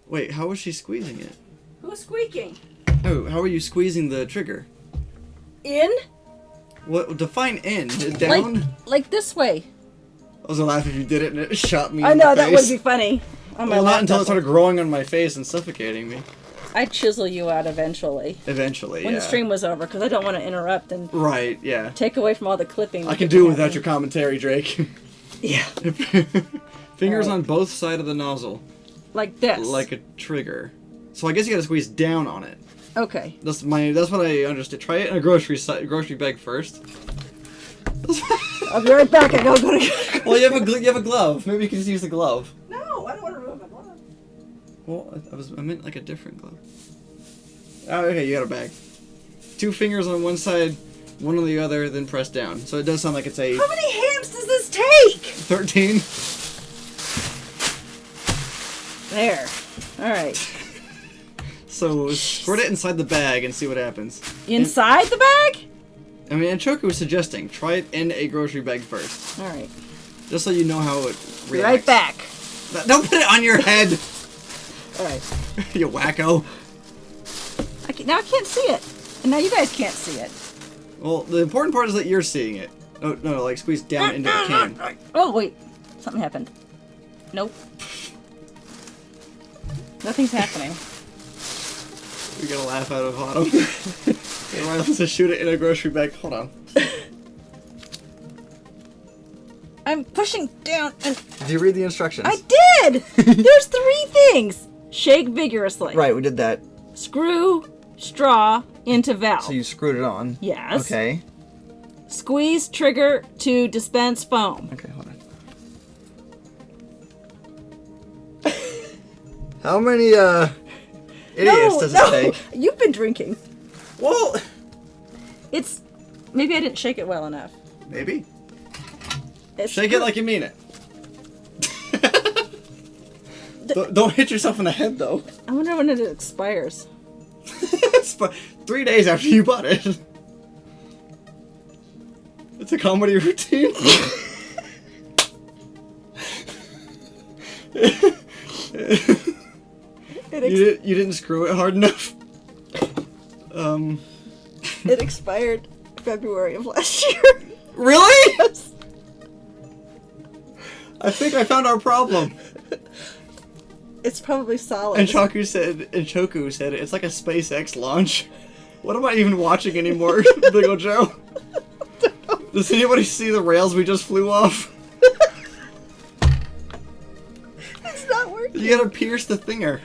Wait, how was she squeezing it? Who's squeaking? Oh, how are you squeezing the trigger? In? What? Define in. Down? Like this way. I was gonna laugh if you did it and it shot me I in know, the that face. would be funny. Well, not until it started growing on my face and suffocating me. I'd chisel you out eventually. Eventually, When the stream was over, because I don't want to interrupt and Right, yeah. take away from all the clipping. I can do it without your commentary, Drake. Yeah. Fingers on both sides of the nozzle. Like this. Like a trigger. So I guess you gotta squeeze down on it. Okay. That's what I understood. Try it in a grocery bag first. I'll be right back. I gotta go to... Well, you have a glove. Maybe you can just use the glove. No, I don't want to ruin my glove. Well, I meant like a different glove. Oh, okay, you got a bag. 2 fingers on one side, one on the other, then press down. So it does sound like it's a... How many hands does this take? 13. There. Alright. So squirt it inside the bag and see what happens. Inside the bag? I mean, Anchoku was suggesting, try it in a grocery bag first. Alright. Just so you know how it reacts. Be right back. Don't put it on your head! Alright. You wacko. Now I can't see it. And now you guys can't see it. Well, the important part is that you're seeing it. Oh, no, like squeeze down into the can. Oh, wait. Something happened. Nope. Nothing's happening. We gotta laugh out of Autumn. Everyone else to shoot it in a grocery bag. Hold on. I'm pushing down and... Did you read the instructions? I did! There's 3 things. Shake vigorously. Right, we did that. Screw straw into valve. So you screwed it on. Yes. Okay. Squeeze trigger to dispense foam. Okay, hold on. How many, idiots does it take? You've been drinking. Well... It's... Maybe I didn't shake it well enough. Maybe. It's Shake it like you mean it. Don't hit yourself in the head, though. I wonder when it expires. 3 days after you bought it. It's a comedy routine. You didn't screw it hard enough. It expired February of last year. Really? Yes. I think I found our problem. It's probably solid. Anchoku said it's like a SpaceX launch. What am I even watching anymore, Big ol' Joe? Does anybody see the rails we just flew off? It's not working. You gotta pierce the thinger.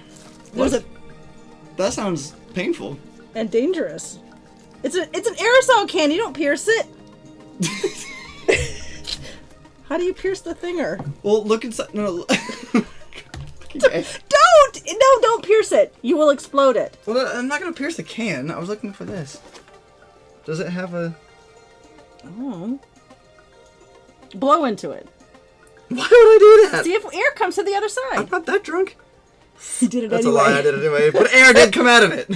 That sounds painful. And dangerous. It's an aerosol can. You don't pierce it. How do you pierce the thinger? Well, look inside. No. Okay. Don't! No, don't pierce it. You will explode it. Well, I'm not gonna pierce the can. I was looking for this. Does it have a... Oh. Blow into it. Why would I do that? See if air comes to the other I'm side. not that drunk. You did it That's anyway. a lie, I did it anyway. But air did come out of it.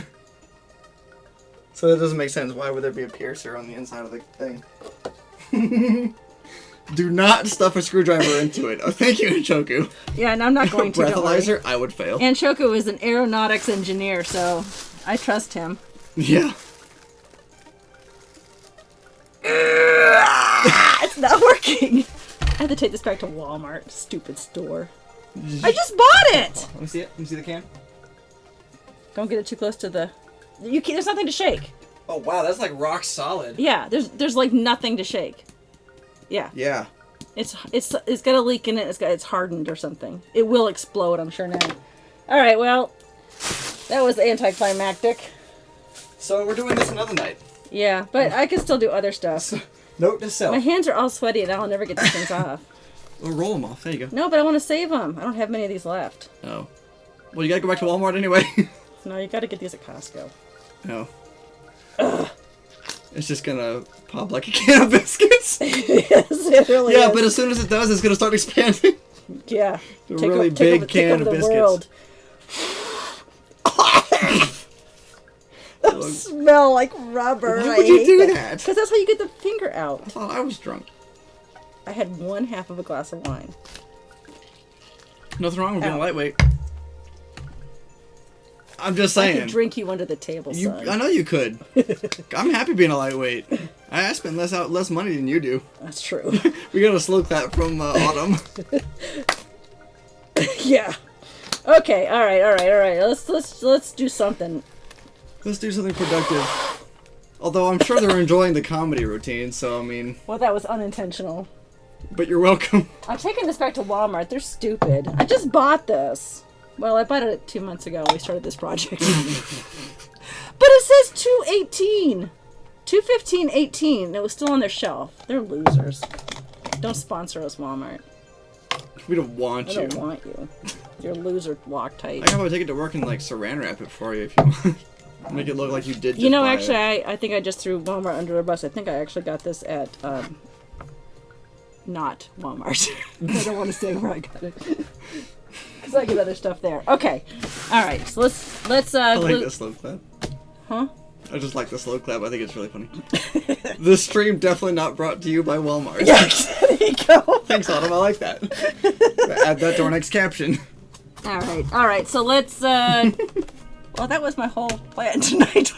So that doesn't make sense. Why would there be a piercer on the inside of the thing? Do not stuff a screwdriver into it. Oh, thank you, Anchoku. Yeah, and I'm not going to. don't worry. Breathalyzer, I would fail. Anchoku is an aeronautics engineer, so I trust him. Yeah. It's not working. I have to take this back to Walmart. Stupid store. I just bought it! Let me see it. Let me see the can. Don't get it too close to the... You can't, there's nothing to shake. Oh, wow. That's like rock solid. Yeah, there's like nothing to shake. Yeah. Yeah. It's got a leak in it. It's hardened or something. It will explode, I'm sure now. All right, well, that was anticlimactic. So we're doing this another night. Yeah, but I can still do other stuff. Note to self. My hands are all sweaty and I'll never get these things off. Well, roll them off. There you go. No, but I want to save them. I don't have many of these left. Oh. Well, you gotta go back to Walmart anyway. No, you got to get these at Costco. No. Ugh. It's just gonna pop like a can of biscuits. Yes, it really Yeah, is. but as soon as it does, it's gonna start expanding. Yeah. A really big can of biscuits. Those smell like rubber. Why would you do that? Because that's how you get the finger out. I thought I was drunk. I had 1/2 of a glass of wine. Nothing wrong with being Ow. lightweight. I'm just I saying. could drink you under the table, son. I know you could. I'm happy being a lightweight. I spend less money than you do. That's true. We got a slow clap from Autumn. Yeah. Okay. All right. Let's do something. Let's do something productive. Although I'm sure they're enjoying the comedy routine, so I mean. Well, that was unintentional. But you're welcome. I'm taking this back to Walmart. They're stupid. I just bought this. Well, I bought it 2 months ago when we started this project. But it says 218. 215.18. And it was still on their shelf. They're losers. Don't sponsor us, Walmart. We don't want I you. don't want you. You're a loser I Loctite. can probably take it to work and like saran wrap it for you if you want. Make it look like you did just You know, buy actually, it. I think I just threw Walmart under a bus. I think I actually got this at, not Walmart. I don't want to say where I got it. Because I get other stuff there. Okay. Alright, so let's I like the slow clap. Huh? I just like the slow clap. I think it's really funny. This stream definitely not brought to you by Walmart. Yes, there you go. Thanks, Autumn. I like that. Add that to our next caption. Alright, so let's, well, that was my whole plan tonight.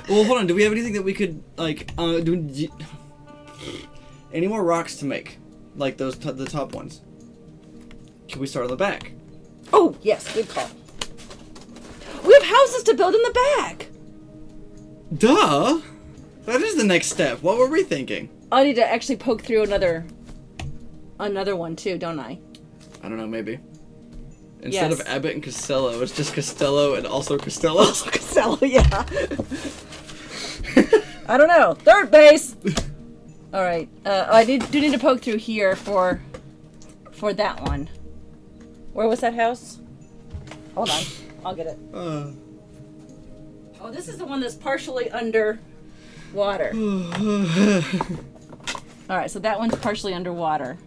Well, hold on. Do we have anything that we could, like, any more rocks to make? Like those, the top ones? Can we start on the back? Oh, yes, good call. We have houses to build in the back. Duh! That is the next step. What were we thinking? I need to actually poke through another one too, don't I? I don't know, maybe. Instead Yes. of Abbott and Costello, it's just Costello and also Costello. Also Costello, yeah. I don't know. Third base! Alright, I do need to poke through here for that one. Where was that house? Hold on, I'll get it. Oh, this is the one that's partially under water. Alright, so that one's partially underwater.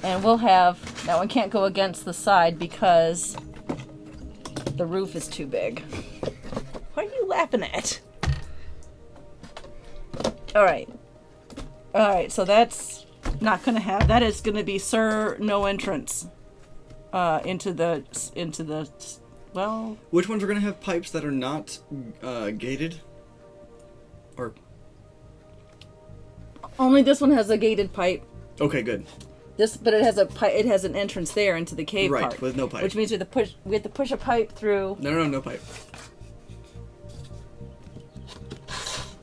And we'll have... That one can't go against the side because the roof is too big. What are you laughing at? Alright. Alright, so that's not going to have... That is going to be Sir No Entrance into the... Well... Which ones are going to have pipes that are not gated? Or... Only this one has a gated pipe. Okay, good. But it has a it has an entrance there into the cave Right, part, with no pipe. which means we have to push a pipe through No pipe.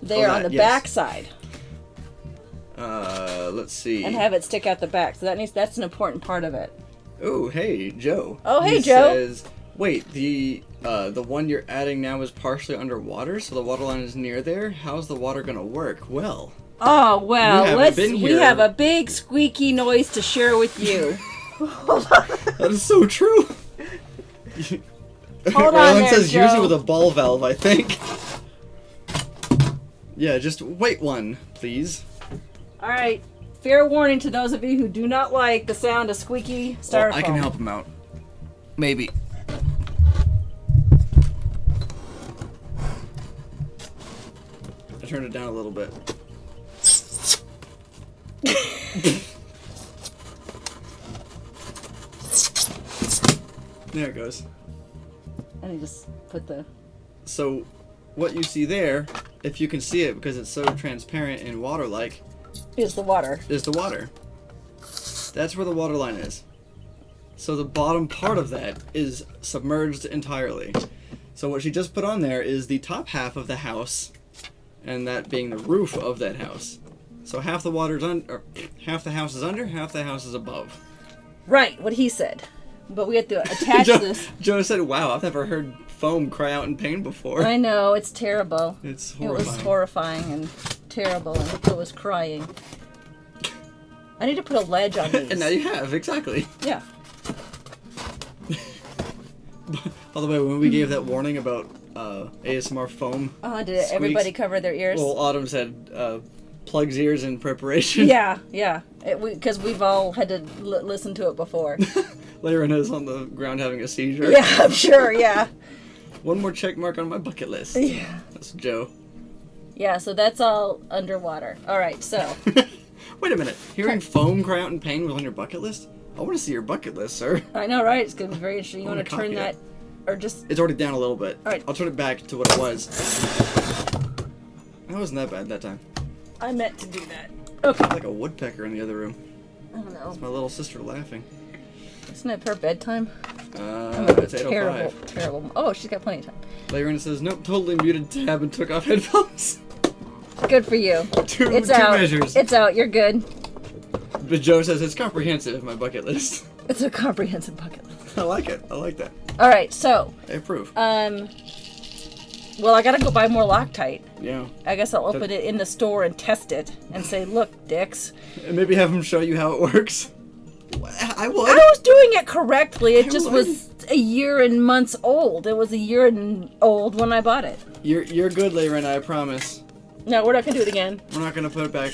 there Oh, on the yes. back side Let's see. and have it stick out the back. So that's an important part of it. Oh, hey, Joe. Oh, hey, He Joe. Says, wait, the one you're adding now is partially underwater, so the water line is near there. How's the water gonna work? Well. Oh well, We haven't been we here. have a big squeaky noise to share with you. That is so true. Hold on there, says Joe. usually with a ball valve, I think. Yeah, just wait one, please. Alright. Fair warning to those of you who do not like the sound of squeaky styrofoam. Well, I can help him out. Maybe. I turned it down a little bit. There it goes. And he just put the... So, what you see there, if you can see it because it's so transparent and water-like, is the water. is the water. That's where the water line is. So the bottom part of that is submerged entirely. So what she just put on there is the top half of the house, and that being the roof of that house. So half the water's under, half the house is under, half the house is above. Right, what he said. But we have to attach this. Joe said, "Wow, I've never heard foam cry out in pain before." I know, it's terrible. It's It horrifying. was horrifying and terrible, and it was crying. I need to put a ledge on these. And now you have, exactly. Yeah. By the way, when we gave that warning about ASMR foam, Did everybody squeaks, cover their ears? well, Autumn said, plugs ears in preparation. Yeah, yeah. Because we've all had to listen to it before. Laren is on the ground having a seizure. Yeah, I'm sure, yeah. One more check mark on my bucket list. Yeah. That's Joe. Yeah, so that's all underwater. Alright, so. Wait a minute. Hearing foam cry out in pain was on your bucket list? I want to see your bucket list, sir. I know, right? It's going to be very interesting. You I want to wanna turn copy that, or just... It's already down a little bit. All right. I'll turn it back to what it was. That wasn't that bad that time. I meant to do that. Okay. Like a woodpecker in the other room. I don't know. My little sister laughing. Isn't it her bedtime? It's 8:05. Terrible, terrible. Oh, she's got plenty of time. Laren says, nope, totally muted tab and took off headphones. Good for you. Two It's out. measures. It's out. You're good. But Joe says it's comprehensive, my bucket list. It's a comprehensive bucket list. I like it. I like that. All right, so I approve. well, I gotta go buy more Loctite. Yeah. I guess I'll open it in the store and test it and say, "Look, dicks." And maybe have him show you how it works. I would. I was doing it correctly. It just would. was a year and months old. It was a year and old when I bought it. You're good, Laren, I promise. No, we're not gonna do it again. We're not gonna put it back.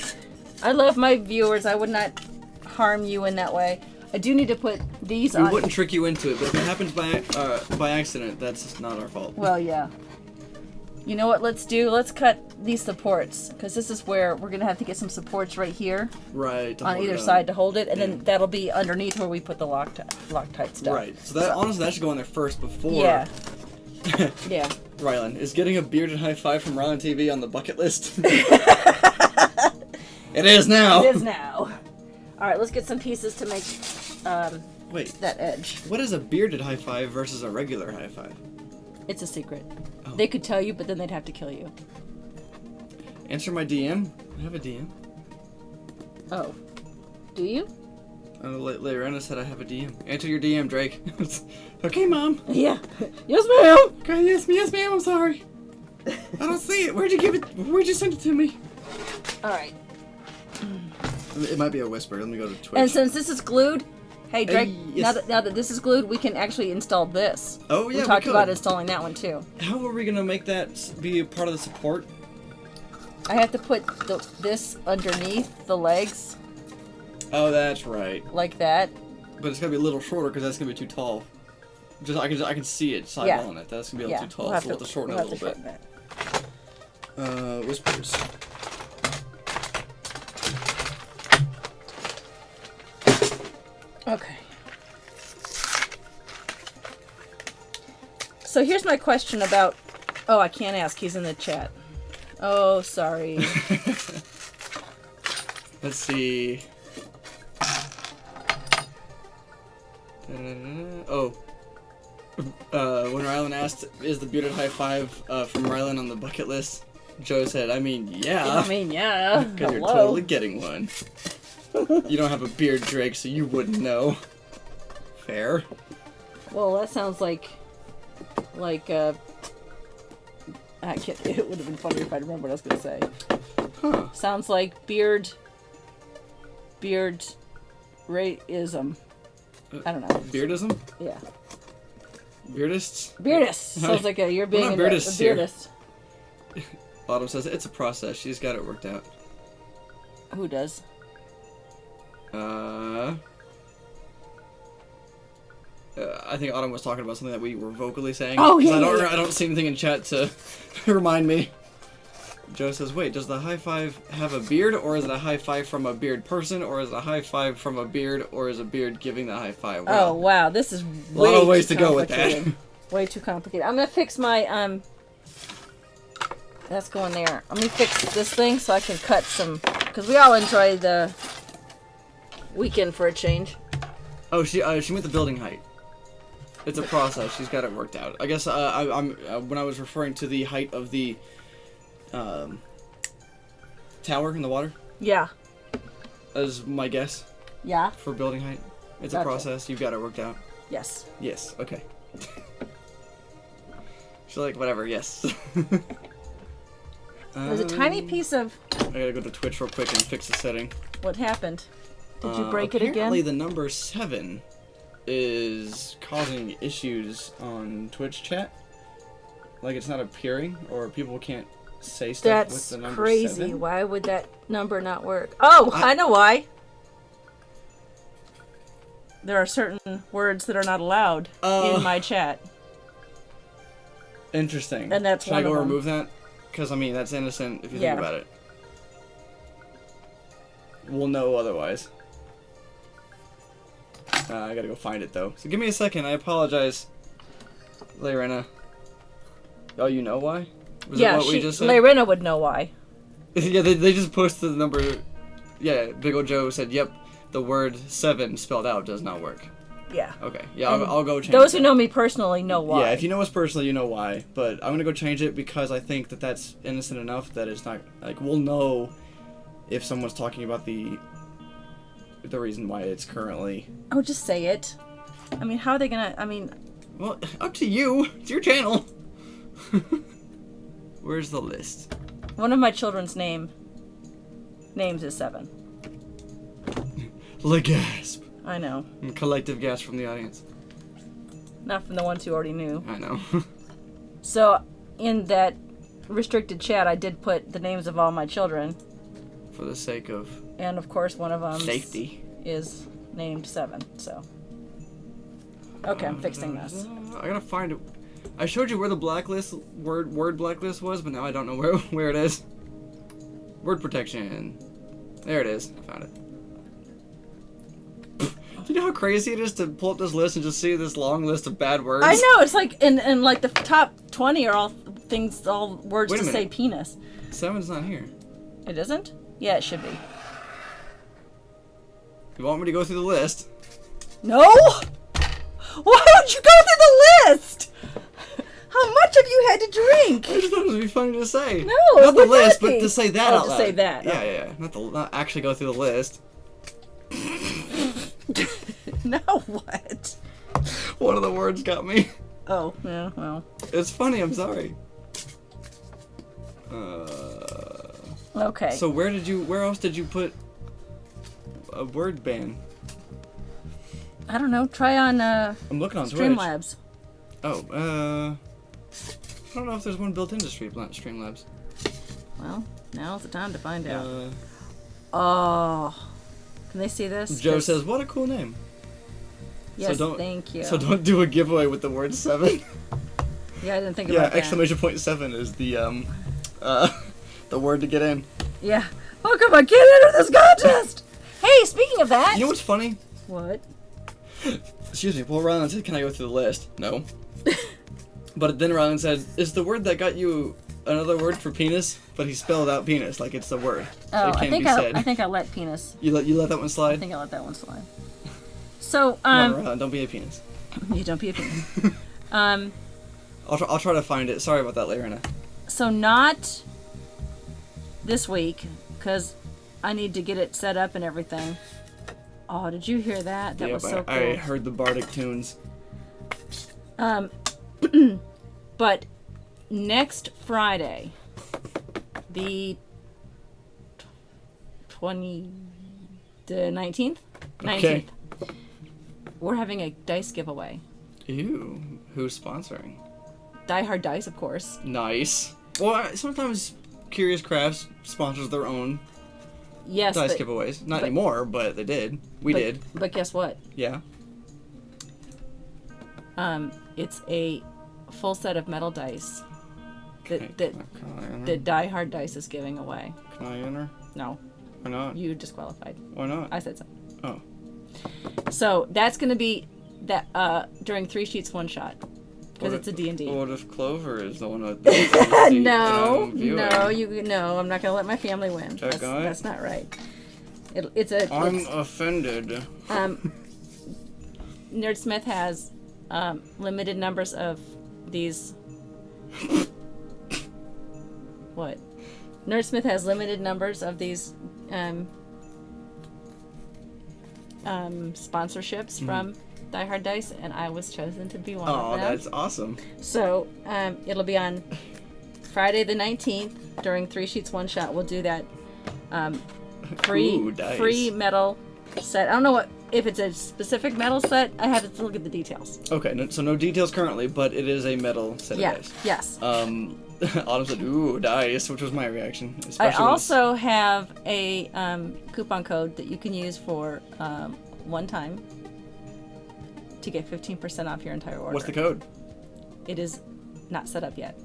I love my viewers. I would not harm you in that way. I do need to put these We on. wouldn't trick you into it, but if it happens by accident, that's not our fault. Well, yeah. You know what? Let's cut these supports, because this is where we're gonna have to get some supports right here Right. on either side to hold it, and then that'll be underneath where we put the Loctite stuff. Right. So that honestly, that should go on there first before. Yeah. Yeah. Rylan, is getting a bearded high five from Rylan TV on the bucket list? It is now. It is now. All right, let's get some pieces to make Wait. that edge. What is a bearded high five versus a regular high five? It's a secret. Oh. They could tell you, but then they'd have to kill you. Answer my DM. I have a DM. Oh. Do you? Lorena said I have a DM. Answer your DM, Drake. Okay, Mom. Yeah. Yes, ma'am. Okay, yes, ma'am. I'm sorry. I don't see it. Where'd you give it? Where'd you send it to me? All right. It might be a whisper. Let me go to Twitch. And since this is glued, hey Drake, yes. now that this is glued, we can actually install this. Oh, yeah, we talked could. about installing that one too. How are we gonna make that be a part of the support? I have to put this underneath the legs, Oh, that's right. like that. But it's gonna be a little shorter because that's gonna be too tall. Just I can see it sideballing it. That's gonna be a little too tall. So we'll have to shorten it a little bit. Whispers. Okay. So here's my question about... Oh, I can't ask. He's in the chat. Oh, sorry. Let's see. Oh. When Rylan asked, is the bearded high five from Rylan on the bucket list? Joe said, I mean, yeah. Yeah. Because you're Hello. totally getting one. You don't have a beard, Drake, so you wouldn't know. Fair. Well, that sounds like I can't, it would have been funny if I remember what I was gonna say. Huh. Sounds like beard racism. I don't know. Beardism? Yeah. Beardists? Beardist. Sounds like you're being not a beardists here. beardist. Autumn says it's a process. She's got it worked out. Who does? I think Autumn was talking about something that we were vocally saying. Oh, yeah, I don't see anything in chat to remind me. Joe says, wait, does the high five have a beard, or is it a high five from a beard person, or is it a high five from a beard, or is a beard giving the high five? Oh, wow, this is a lot of ways to go with that. Way too complicated. I'm gonna fix my, that's going there. Let me fix this thing so I can cut some, because we all enjoy the weekend for a change. Oh, she meant the building height. It's a process. She's got it worked out. I guess I'm when I was referring to the height of the tower in the water. Yeah. As my guess. Yeah. For building height. It's Gotcha. a process. You've got it worked out. Yes. Yes. Okay. She's like, whatever. Yes. There's a tiny piece of... I gotta go to Twitch real quick and fix the setting. What happened? Did you break it again? Apparently the number 7 is causing issues on Twitch chat. Like it's not appearing, or people can't say stuff with the number 7. That's crazy. Why would that number not work? Oh, I know why. There are certain words that are not allowed in my chat. Interesting. And that's Should I go remove that? Because, I mean, that's innocent if you think about it. We'll know otherwise. I gotta go find it, though. So give me a second. I apologize, Layrena. Oh, you know why? Was that what we just said? Layrena would know why. Yeah, they just posted the number. Yeah, Big Ol' Joe said, yep, the word 7 spelled out does not work. Yeah. Okay. Yeah, I'll go change Those it. who know me personally know why. Yeah, if you know us personally, you know why. But I'm gonna go change it because I think that that's innocent enough that it's not like we'll know if someone's talking about the reason why it's currently. Oh, just say it. I mean, how are they gonna? I mean. Well, up to you. It's your channel. Where's the list? One of my children's names is 7. Le gasp. I know. And collective gasp from the audience. Not from the ones who already knew. I know. So, in that restricted chat, I did put the names of all my children. For the sake of... And, of course, one of them... Safety. ...is named 7, so... Okay, I'm fixing this. I gotta find it. I showed you where the blacklist, word blacklist was, but now I don't know where it is. Word protection. There it is. I found it. Do you know how crazy it is to pull up this list and just see this long list of bad words? I know, it's like, in like the top 20 are all things, all words to say penis. 7's not here. It isn't? Yeah, it should be. You want me to go through the list? No! Why would you go through the list? How much have you had to drink? I just thought it would be funny to say. No, not the would list, not but be. to say that out loud. To say that. Yeah, yeah. Not actually go through the list. Now what? One of the words got me. Oh, yeah, well. It's funny, I'm sorry. Okay. So where else did you put a word ban? I don't know, try on I'm looking on Twitch. Streamlabs. Oh, I don't know if there's one built into Streamlabs. Well, now's the time to find out. Oh. Can they see this? Joe says, what a cool name. Yes, so thank you. So don't do a giveaway with the word 7. Yeah, I didn't think about that. Yeah, exclamation point 7 is the word to get in. Yeah. Oh, come on, get into this contest! Hey, speaking of that... You know what's funny? What? Excuse me, Paul Ryland said, can I go through the list? No. But then Ryland said, is the word that got you another word for penis? But he spelled out penis, like it's the word. So Oh, it can't I think I let penis. You let that one slide? I think I let that one slide. So, Come on, Ryland, don't be a penis. You don't be a penis. I'll try to find it. Sorry about that, Layrena. So not this week, because I need to get it set up and everything. Oh, did you hear that? That was so cool. I heard the bardic tunes. But next Friday, the 19th? 19th. Okay. we're having a dice giveaway. Ew. Who's sponsoring? Die Hard Dice, of course. Nice. Well, sometimes Curious Crafts sponsors their own Yes, dice giveaways. Not anymore, but they did. We did. But guess what? Yeah. It's a full set of metal dice that Can I Die Hard Dice is giving away. Can I enter? No, Why not? you disqualified. Why not? I said so. Oh. So that's going to be that during 3 Sheets One Shot because it's a D&D. What if Clover is the one that No, I'm not going to let my family win. That's not right. I'm offended. Nerdsmith has limited numbers of these. What? Nerdsmith has limited numbers of these sponsorships from Die Hard Dice, and I was chosen to be one of them. Oh, that's awesome. So it'll be on Friday the 19th during 3 Sheets One Shot. We'll do that free metal set. I don't know if it's a specific metal set. I have to look at the details. Okay, so no details currently, but it is a metal set of dice. Yes. Autumn said, "Ooh, dice," which was my reaction. I also have a coupon code that you can use for one time to get 15% off your entire order. What's the code? It is not set up yet.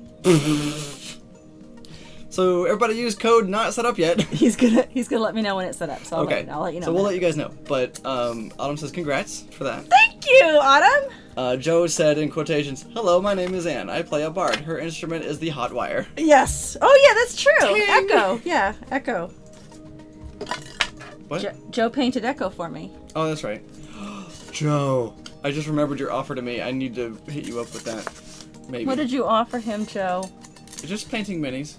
So everybody use code not set up yet. He's gonna let me know when it's set up. So I'll let you know. So we'll let you guys know. But Autumn says congrats for that. Thank you, Autumn. Joe said in quotations, "Hello, my name is Anne. I play a bard. Her instrument is the hot wire." Yes. Oh yeah, that's true. Ding. Echo. Yeah, Echo. What? Joe painted Echo for me. Oh, that's right. Joe, I just remembered your offer to me. I need to hit you up with that. Maybe. What did you offer him, Joe? Just painting minis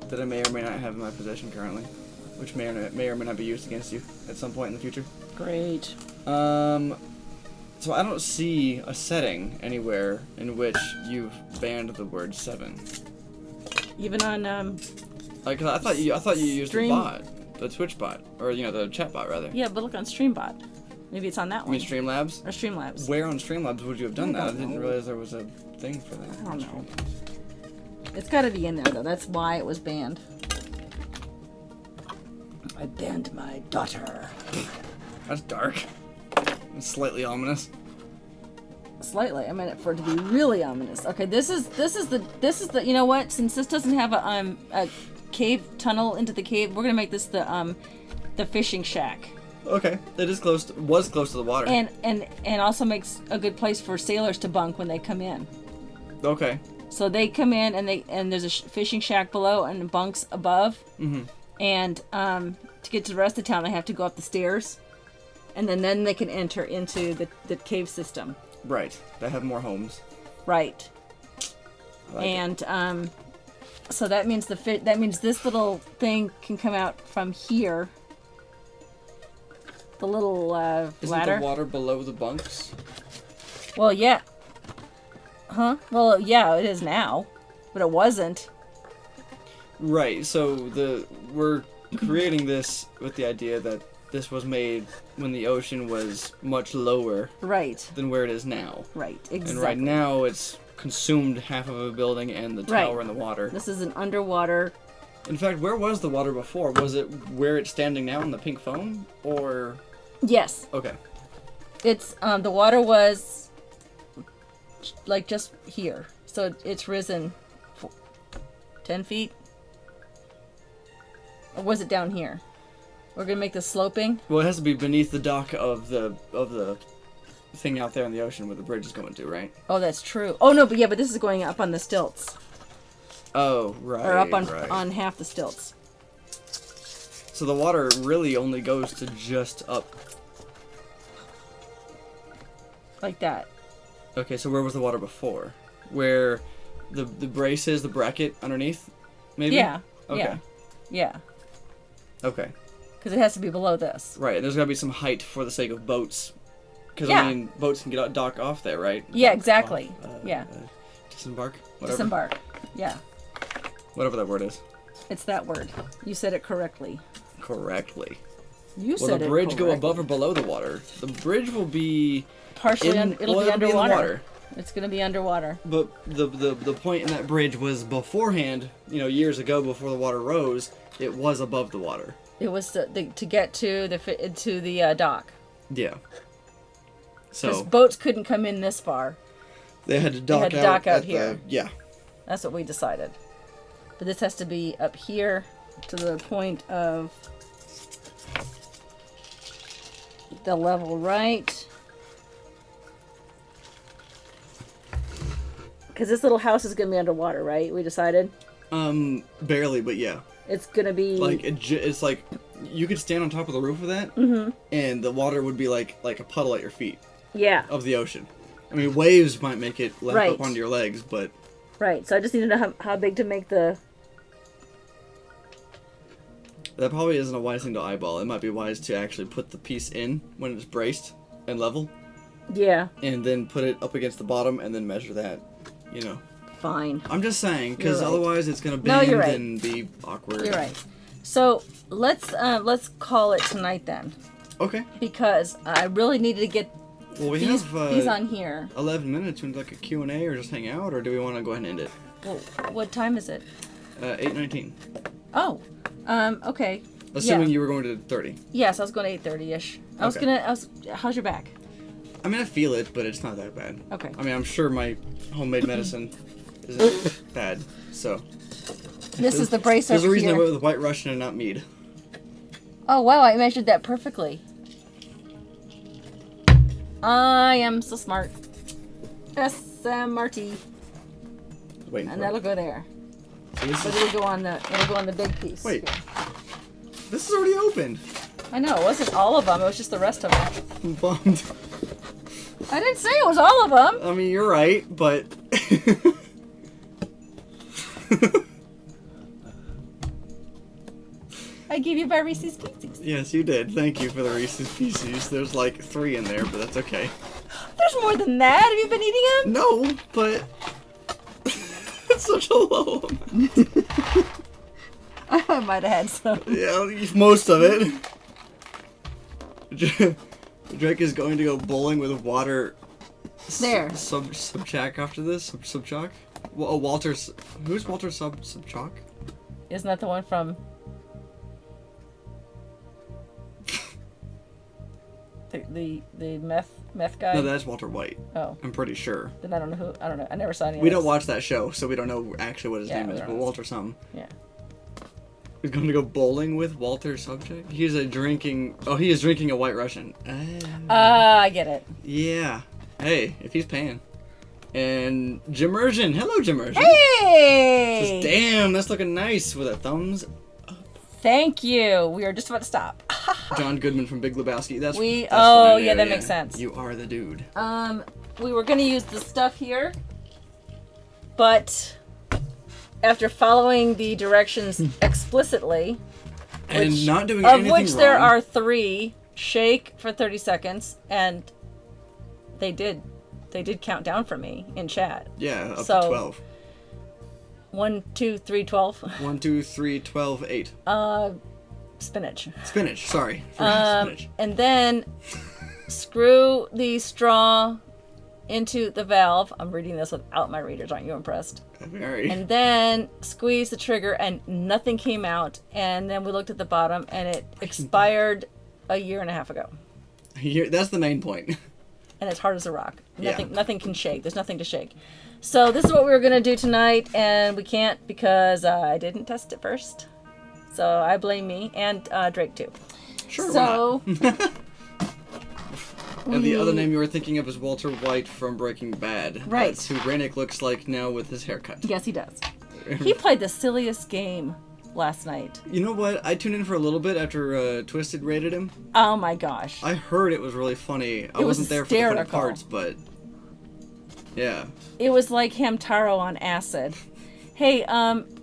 that I may or may not have in my possession currently, which may or may not be used against you at some point in the future. Great. So I don't see a setting anywhere in which you've banned the word 7. Even on 'cause I thought you used Stream. the bot, the Twitch bot, or the chat bot rather. Yeah, but look on Streambot. Maybe it's on that I one. mean Streamlabs. Or Streamlabs. Where on Streamlabs would you have done I that? I don't didn't know. realize there was a thing for that. I don't know. It's got to be in there though. That's why it was banned. I banned my daughter. That's dark. It's slightly ominous. Slightly. I meant it for it to be really ominous. Okay, this is the you know what? Since this doesn't have a cave tunnel into the cave, we're gonna make this the fishing shack. Okay, it is was close to the water. And also makes a good place for sailors to bunk when they come in. Okay. So they come in and there's a fishing shack below and bunks above. Mm-hmm. And to get to the rest of town, they have to go up the stairs, and then they can enter into the cave system. Right. They have more homes. Right. I like and so that means that means this little thing can come out from here. The little ladder. Isn't the water below the bunks? Well, yeah. Huh? Well, yeah, it is now, but it wasn't. Right. So we're creating this with the idea that this was made when the ocean was much lower. Right. Than where it is now. Right. Exactly. And right now it's consumed half of a building and the tower in the water. This is an underwater. In fact, where was the water before? Was it where it's standing now in the pink foam, or? Yes. Okay. It's the water was like just here, so it's risen 10 feet. Or was it down here? We're gonna make this sloping. Well, it has to be beneath the dock of the thing out there in the ocean where the bridge is going to, right? Oh, that's true. Oh no, but this is going up on the stilts. Oh, right. Or up on half the stilts. So the water really only goes to just up. Like that. Okay, so where was the water before? Where the brace is, the bracket underneath? Maybe? Yeah. Okay. Yeah. Okay. Because it has to be below this. Right, and there's got to be some height for the sake of boats. Because, Yeah. I mean, boats can dock off there, right? Yeah, Dock exactly. off, Yeah. Disembark? Whatever. Disembark. Yeah. Whatever that word is. It's that word. You said it correctly. Correctly. You Will said the it bridge go correctly. above or below the water? The bridge will be Partially, it'll be in the underwater. water. It's gonna be underwater. But the point in that bridge was beforehand, years ago before the water rose, it was above the water. It was to get to the dock. Yeah. Because So boats couldn't come in this far. they had to dock, dock out at here. Yeah. That's what we decided. But this has to be up here to the point of the level right. Because this little house is going to be underwater, right? We decided? Barely, but yeah. It's going to be... Like, it's like, you could stand on top of the roof of that, and the water would be like a puddle at your feet Yeah. of the ocean. I mean, waves might make it lap Right. up onto your legs, but... Right, so I just need to know how big to make the... That probably isn't a wise thing to eyeball. It might be wise to actually put the piece in when it's braced and level, Yeah, and then put it up against the bottom, and then measure that, fine. I'm just saying, because You're right. otherwise it's going to No, bend you're right. and be awkward. You're right. So let's call it tonight then, Okay. because I really needed to get Well, we these have on here. 11 minutes to like a Q&A or just hang out, or do we want to go ahead and end it? Well, what time is it? 8:19. Oh, okay. Assuming Yeah. you were going to 30. Yes, I was going to 8:30ish. Okay. How's your back? I mean, I feel it, but it's not that bad. Okay. I mean, I'm sure my homemade medicine isn't bad, so. This is the brace There's a over reason I here. went with White Russian and not mead. Oh wow, I measured that perfectly. I am so smart. SMRT. Wait. And that'll go there. So this But is, it'll go on the big piece. wait. This is already opened. I know, it wasn't all of them, it was just the rest of them. I'm bummed. I didn't say it was all of them. I mean, you're right, but. I gave you by Reese's Pieces. Yes, you did. Thank you for the Reese's Pieces. There's like 3 in there, but that's okay. There's more than that. Have you been eating them? No, but. It's such a low amount. I might have had some. Yeah, most of it. Drake is going to go bowling with water. There. Subchak after this? Subchak? Well, Walter. Who's Walter Subchak? Isn't that the one from... the meth guy? No, that's Walter White. Oh. I'm pretty sure. Then I don't know who. I don't know. I never saw any We of don't this. watch that show, so we don't know actually what his Yeah, name we is, don't but know. Walter something. Yeah. He's going to go bowling with Walter Subject? He is drinking a White Russian. I get it. Yeah. Hey, if he's paying. And Jimmersion. Hello, Jimmersion. Hey! Damn, that's looking nice with a thumbs. Thank you. We are just about to stop. John Goodman from Big Lebowski. That's what Oh, I knew, yeah, that makes sense. You are the dude. We were going to use the stuff here, but after following the directions explicitly, And not doing of anything which there wrong. are 3, shake for 30 seconds, and they did count down for me in chat. Yeah, up So- to 12. 1, 2, 3, 12. 1, 2, 3, 12, 8. Spinach. Spinach, sorry. Spinach. And then screw the straw into the valve. I'm reading this without my readers. Aren't you impressed? Very. And then squeeze the trigger, and nothing came out. And then we looked at the bottom, and it expired a year and a half ago. That's the main point. And it's hard as a rock. Yeah. Nothing can shake. There's nothing to shake. So this is what we were gonna do tonight, and we can't because I didn't test it first. So I blame me and Drake too. Sure, So why not? And the other name you were thinking of is Walter White from Breaking Bad. Right. That's who Rennick looks like now with his haircut. yes, he does. He played the silliest game last night. You know what? I tuned in for a little bit after Twisted rated him. Oh my gosh. I heard it was really funny. I was wasn't there for the funny hysterical. parts, but yeah. It was like Hamtaro on acid. Hey,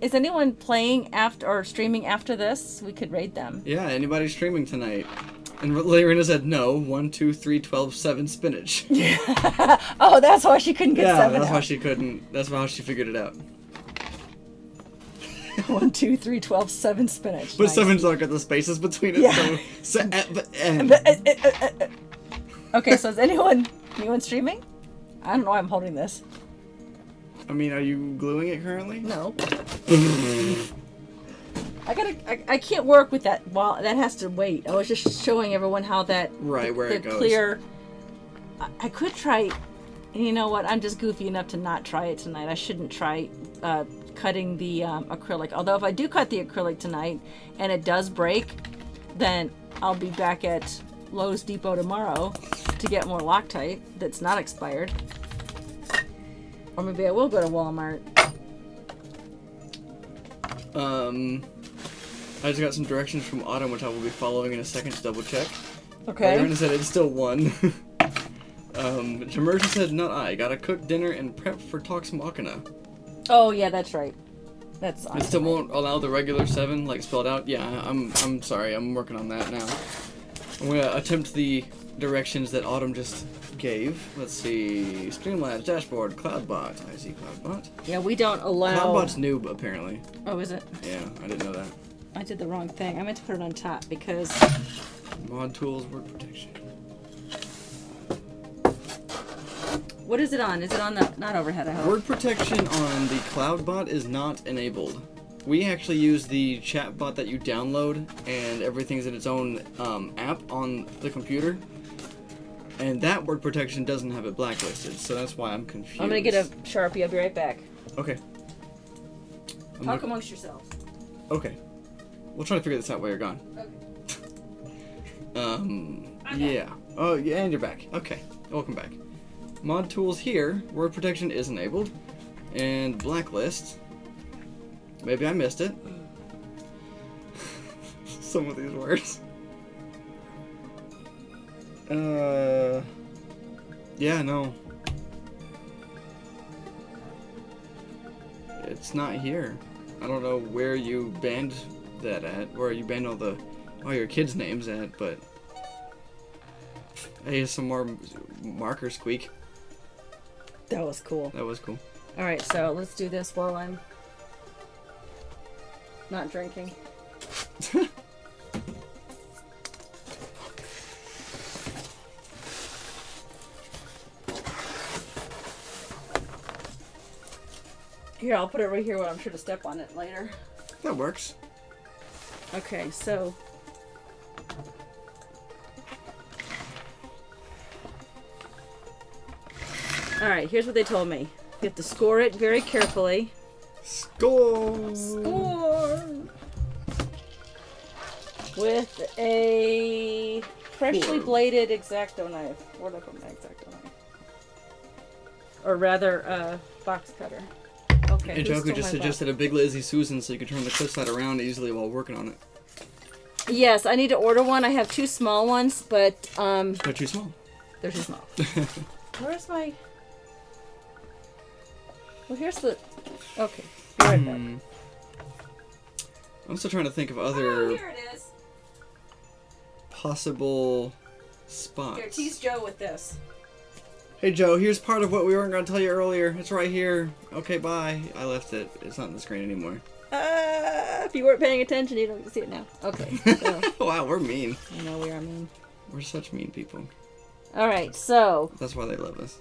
is anyone playing after or streaming after this? We could raid them. Yeah, anybody streaming tonight? And Lorena said no. 1, 2, 3, 12, 7 spinach. Oh, that's why she couldn't get Yeah, 7 that's out. why she couldn't. That's how she figured it out. 1, 2, 3, 12, 7 spinach. But Nice. 7's not got the spaces between it. Yeah. Okay, so is anyone streaming? I don't know why I'm holding this. I mean, are you gluing it currently? No. I can't work with that. Well, that has to wait. I was just showing everyone how that Right, where it goes. clear. I could try. You know what? I'm just goofy enough to not try it tonight. I shouldn't try cutting the acrylic. Although if I do cut the acrylic tonight and it does break, then I'll be back at Lowe's Depot tomorrow to get more Loctite that's not expired. Or maybe I will go to Walmart. I just got some directions from Autumn, which I will be following in a second to double check. Okay. Aaron said it's still 1. Jamerja said, not I. Gotta cook dinner and prep for Talks Machina. Oh yeah, that's right. That's. It still won't allow the regular 7, like spelled out. Yeah, I'm sorry. I'm working on that now. I'm gonna attempt the directions that Autumn just gave. Let's see. Streamlabs, dashboard, Cloudbot. I see Cloudbot. Yeah, we don't allow. Cloudbot's noob, apparently. Oh, is it? Yeah, I didn't know that. I did the wrong thing. I meant to put it on top because. Mod tools, word protection. What is it on? Is it on the not overhead? I hope. Word protection on the Cloudbot is not enabled. We actually use the chatbot that you download, and everything's in its own app on the computer. And that word protection doesn't have it blacklisted, so that's why I'm confused. I'm gonna get a Sharpie. I'll be right back. Okay. Talk amongst yourselves. Okay. We'll try to figure this out while you're gone. Okay. Yeah. Oh, yeah, and you're back. Okay. Welcome back. Mod tools here. Word protection is enabled. And blacklist. Maybe I missed it. Some of these words. Yeah, no. It's not here. I don't know where you banned that at, where you banned all your kids' names at, but hey, some more marker squeak. That was cool. That was cool. All right, so let's do this while I'm not drinking. Here, I'll put it right here when I'm sure to step on it later. That works. Okay, so all right, here's what they told me. You have to score it very carefully. Score! Score! With a freshly bladed X-Acto knife. Where'd I put my X-Acto knife? Or rather, box cutter. Okay. Anchoku just suggested a big lazy Susan so you can turn the cliffside around easily while working on it. Yes, I need to order one. I have 2 small ones, but They're too small. they're too small. Where's my? Well, here's the. Okay, be right back. I'm still trying to think of other here it is. possible spots. Here, tease Joe with this. Hey Joe, here's part of what we weren't going to tell you earlier. It's right here. Okay, bye. I left it. It's not on the screen anymore. If you weren't paying attention, you don't get to see it now. Okay. So, Wow, we're mean. I know we are mean. We're such mean people. All right, so That's why they love us.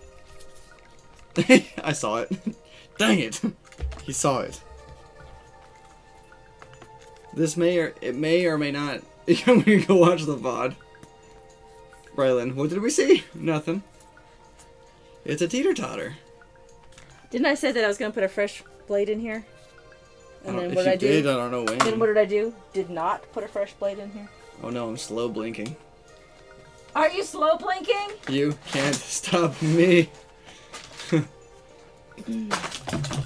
I saw it. Dang it. He saw it. This may or may not. I'm gonna go watch the VOD. Rylan, what did we see? Nothing. It's a teeter-totter. didn't I say that I was gonna put a fresh blade in here? And then If what did I you do? did, I don't know when. Then what did I do? Did not put a fresh blade in here. Oh no, I'm slow blinking. Are you slow blinking? You can't stop me.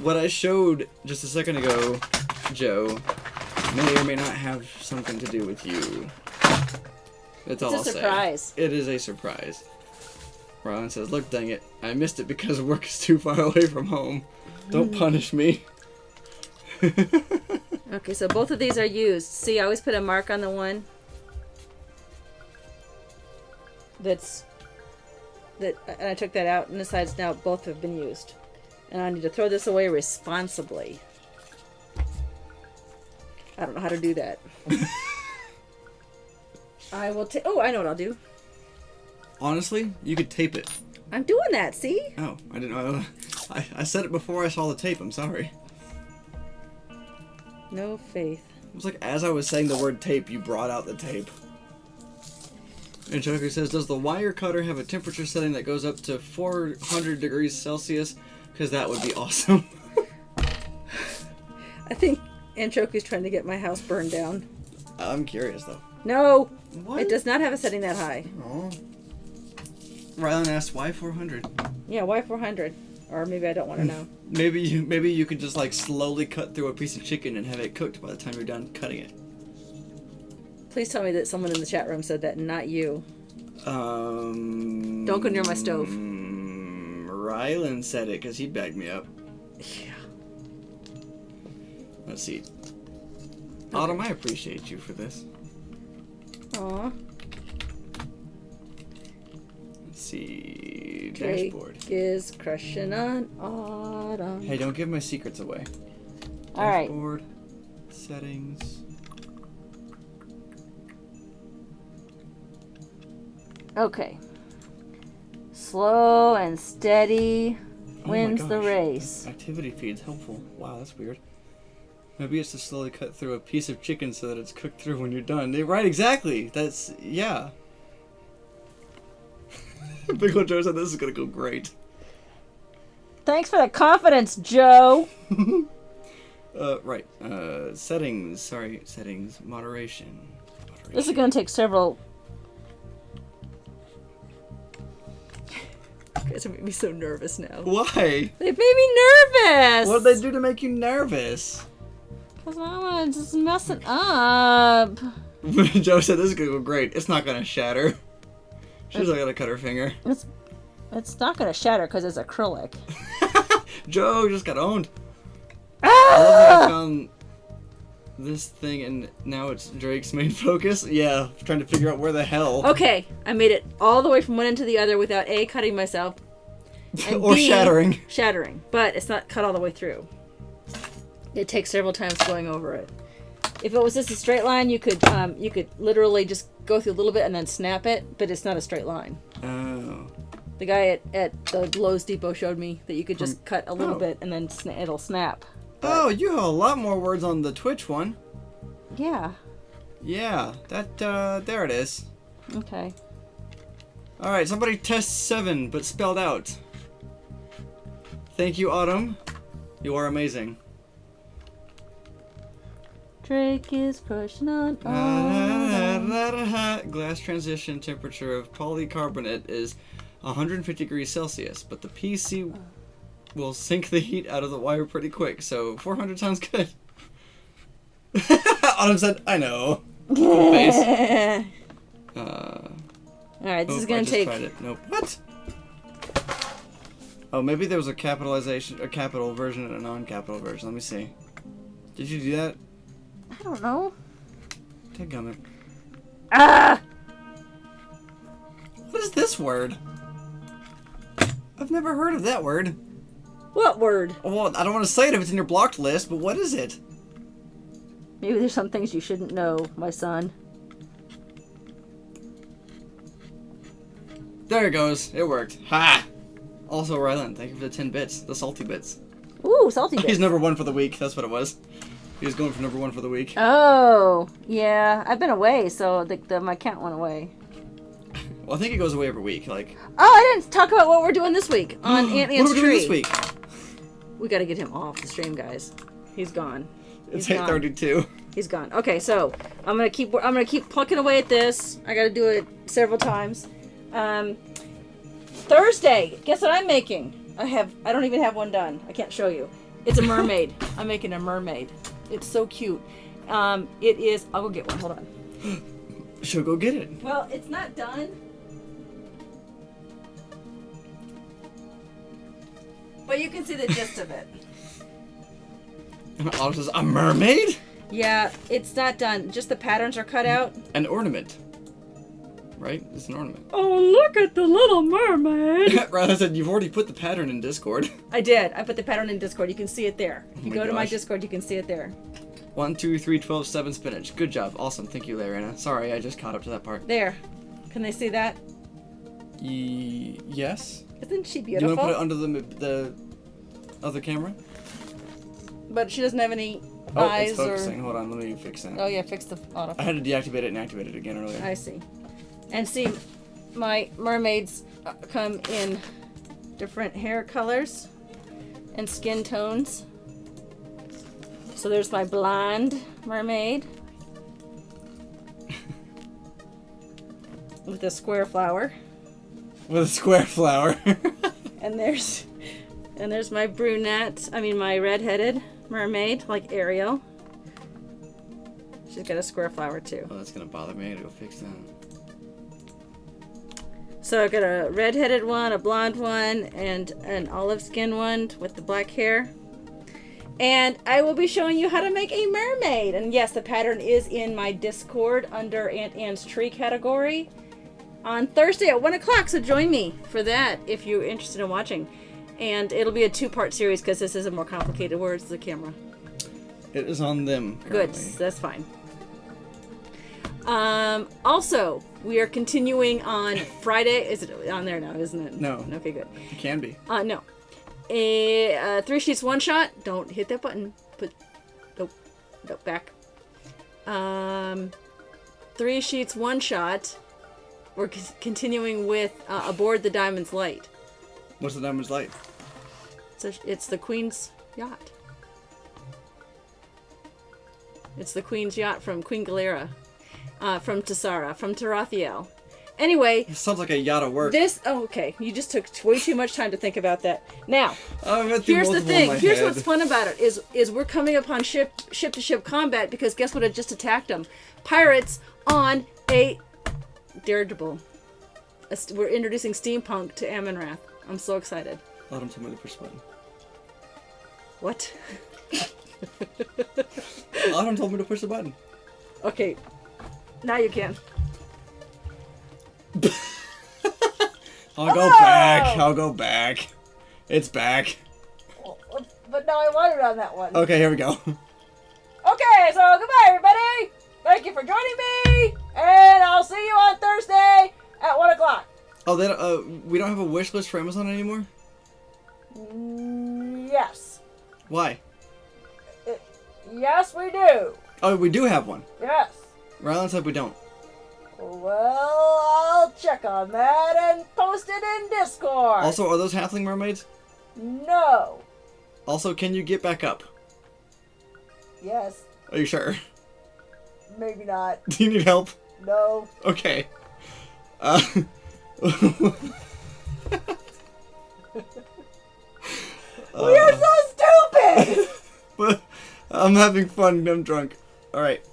What I showed just a second ago, Joe, may or may not have something to do with you. That's all I'll say. It's a surprise. It is a surprise. Rylan says, look, dang it. I missed it because work is too far away from home. Don't punish me. Okay, so both of these are used. See, I always put a mark on the one and I took that out, and the sides now both have been used. And I need to throw this away responsibly. I don't know how to do that. I will take. Oh, I know what I'll do. Honestly, you could tape it. I'm doing that. See? Oh, I didn't know. I said it before I saw the tape. I'm sorry. No faith. It was like as I was saying the word tape, you brought out the tape. Anchoku says, does the wire cutter have a temperature setting that goes up to 400 degrees Celsius? Because that would be awesome. I think Anchoku's trying to get my house burned down. I'm curious though. No, What? it does not have a setting that high. Oh. Rylan asked, why 400? Yeah, why 400? Or maybe I don't want to know. Maybe you could just like slowly cut through a piece of chicken and have it cooked by the time you're done cutting it. Please tell me that someone in the chat room said that, and not you. Don't go near my stove. Rylan said it because he bagged me up. Yeah. Let's see. Autumn, I appreciate you for this. Aw. Let's see. Drake Dashboard. is crushing on Autumn. Hey, don't give my secrets away. All right. Dashboard. Settings. Okay. Slow and steady Oh wins my the gosh. race. Activity feed's helpful. Wow, that's weird. Maybe it's to slowly cut through a piece of chicken so that it's cooked through when you're done. Right, exactly. That's, yeah. Big Ol' Joe said this is gonna go great. Thanks for the confidence, Joe. Right. Settings. Sorry, settings. Moderation. This is going to take several... You guys are making me so nervous now. Why? They made me nervous! What did they do to make you nervous? Because I want to just mess it up. Joe said this is gonna go great. It's not gonna shatter. She's not gonna cut her finger. It's not going to shatter because it's acrylic. Joe just got owned. I Ah! love that I found this thing and now it's Drake's main focus. Yeah, trying to figure out where the hell. Okay, I made it all the way from one end to the other without A, cutting myself, and Or B, shattering. Shattering, but it's not cut all the way through. It takes several times going over it. If it was just a straight line, you could literally just go through a little bit and then snap it, but it's not a straight line. Oh. The guy at the Lowe's Depot showed me that you could just cut a little Oh. bit and then it'll snap. Oh, you have a lot more words on the Twitch one. Yeah. Yeah, that, there it is. Okay. Alright, somebody test 7, but spelled out. Thank you, Autumn. You are amazing. Drake is pushing on Autumn. Glass transition temperature of polycarbonate is 150 degrees Celsius, but the PC will sink the heat out of the wire pretty quick, so 400 sounds good. Autumn said, I know. Cool face. Alright, this is gonna I just take... tried it. Nope. What? Oh, maybe there was a capital version and a non-capital version. Let me see. Did you do that? I don't know. Dadgummit. Ah! What is this word? I've never heard of that word. What word? Well, I don't want to say it if it's in your blocked list, but what is it? Maybe there's some things you shouldn't know, my son. There it goes. It worked. Ha! Also, Rylan, thank you for the 10 bits. The salty bits. Ooh, salty bits. He's number 1 for the week. That's what it was. He was going for number 1 for the week. Oh, yeah. I've been away, so my count went away. Well, I think it goes away every week. Like, Oh, I didn't talk about what we're doing this week on Ant what Ant's are we Tree. doing this week? We gotta get him off the stream, guys. He's gone. It's He's gone. 8:32. He's gone. Okay, so I'm gonna keep plucking away at this. I gotta do it several times. Thursday, guess what I'm making? I don't even have one done. I can't show you. It's a mermaid. I'm making a mermaid. It's so cute. It is. I'll go get one. Hold on. She'll go get it. Well, it's not done. But you can see the gist of it. Autumn says, a mermaid? Yeah, it's not done. Just the patterns are cut out. An ornament. Right? It's an ornament. Oh, look at the little mermaid. Rather said, you've already put the pattern in Discord. I did. I put the pattern in Discord. You can see it there. If you my go to my gosh. Discord, you can see it there. 1, 2, 3, 12, 7 spinach. Good job. Awesome. Thank you, Lorena. Sorry, I just caught up to that part. There. Can they see that? Yes. Isn't she Do you beautiful? want to put it under the other camera? But she doesn't have any Oh, eyes it's focusing. or... Hold on, let me fix that. Oh, yeah, fix the auto. I had to deactivate it and activate it again earlier. I see. And see, my mermaids come in different hair colors and skin tones. So there's my blonde mermaid with a square flower. With a square flower. And there's my my redheaded mermaid, like Ariel. She's got a square flower too. Oh, that's gonna bother me. I gotta go fix that. So I've got a redheaded one, a blonde one, and an olive skin one with the black hair. And I will be showing you how to make a mermaid. And yes, the pattern is in my Discord under Aunt Anne's Tree category on Thursday at 1 o'clock. So join me for that if you're interested in watching. And it'll be a 2-part series because this is a more complicated. Where's the camera? It is on them. Good, Currently. that's fine. Also, we are continuing on Friday. Is it on there now, isn't it? No. Okay, good. It can be. No. A 3 sheets one shot. Don't hit that button. Nope, back. 3 sheets one shot. We're continuing with Aboard the Diamond's Light. What's the Diamond's Light? It's the Queen's yacht. It's the Queen's yacht from Queen Galera. From Tessara, from Tarathiel. Anyway, It sounds like a yacht of work. okay. You just took way too much time to think about that. Now, I've through here's the multiple in thing. my Here's head. what's fun about it is we're coming upon ship to ship combat because guess what had just attacked them? Pirates on a dirigible. We're introducing steampunk to Amonrath. I'm so excited. Autumn told me to push the button. What? Autumn told me to push the button. Okay. Now you can. I'll go back. I'll go back. It's back. But now I want it on that one. Okay, here we go. Okay, so goodbye, everybody. Thank you for joining me, and I'll see you on Thursday at 1 o'clock. Oh, we don't have a wish list for Amazon anymore? Yes. Why? Yes, we do. Oh, we do have one. Yes. Rylan said we don't. Well, I'll check on that and post it in Discord. Also, are those halfling mermaids? No. Also, can you get back up? Yes. Are you sure? Maybe not. Do you need help? No. Okay. We are so stupid! But I'm having fun. I'm drunk. Alright.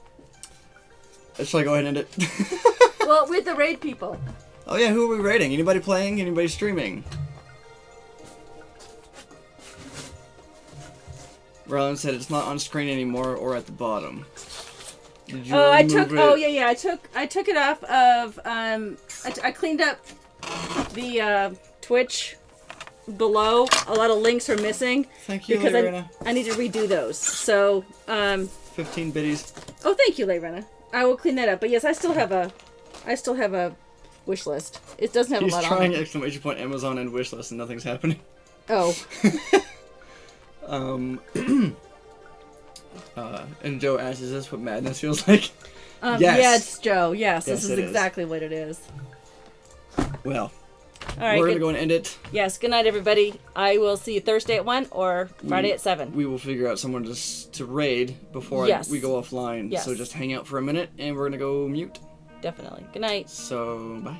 Shall I go ahead and end it? Well, with the raid people. Oh yeah, who are we raiding? Anybody playing? Anybody streaming? Rylan said it's not on screen anymore or at the bottom. Did you I remove took. it? Oh yeah. I took it off of. I cleaned up the Twitch below. A lot of links are missing. Thank you, because Lorena. I need to redo those. So 15 biddies. Oh, thank you, Lorena. I will clean that up. But yes, I still have a wish list. It doesn't have He's a lot trying on it. exclamation point Amazon and wish list and nothing's happening. Oh. And Joe asks, is this what madness feels like? Yes. Yeah, it's Joe. Yes, Yes, this it is is. exactly what it is. Well, All right. we're going to go and end it. Yes, good night, everybody. I will see you Thursday at 1 or Friday at 7. We will figure out someone to raid before Yes. we go offline. Yes. So just hang out for a minute and we're going to go mute. Definitely. Good night. So, bye.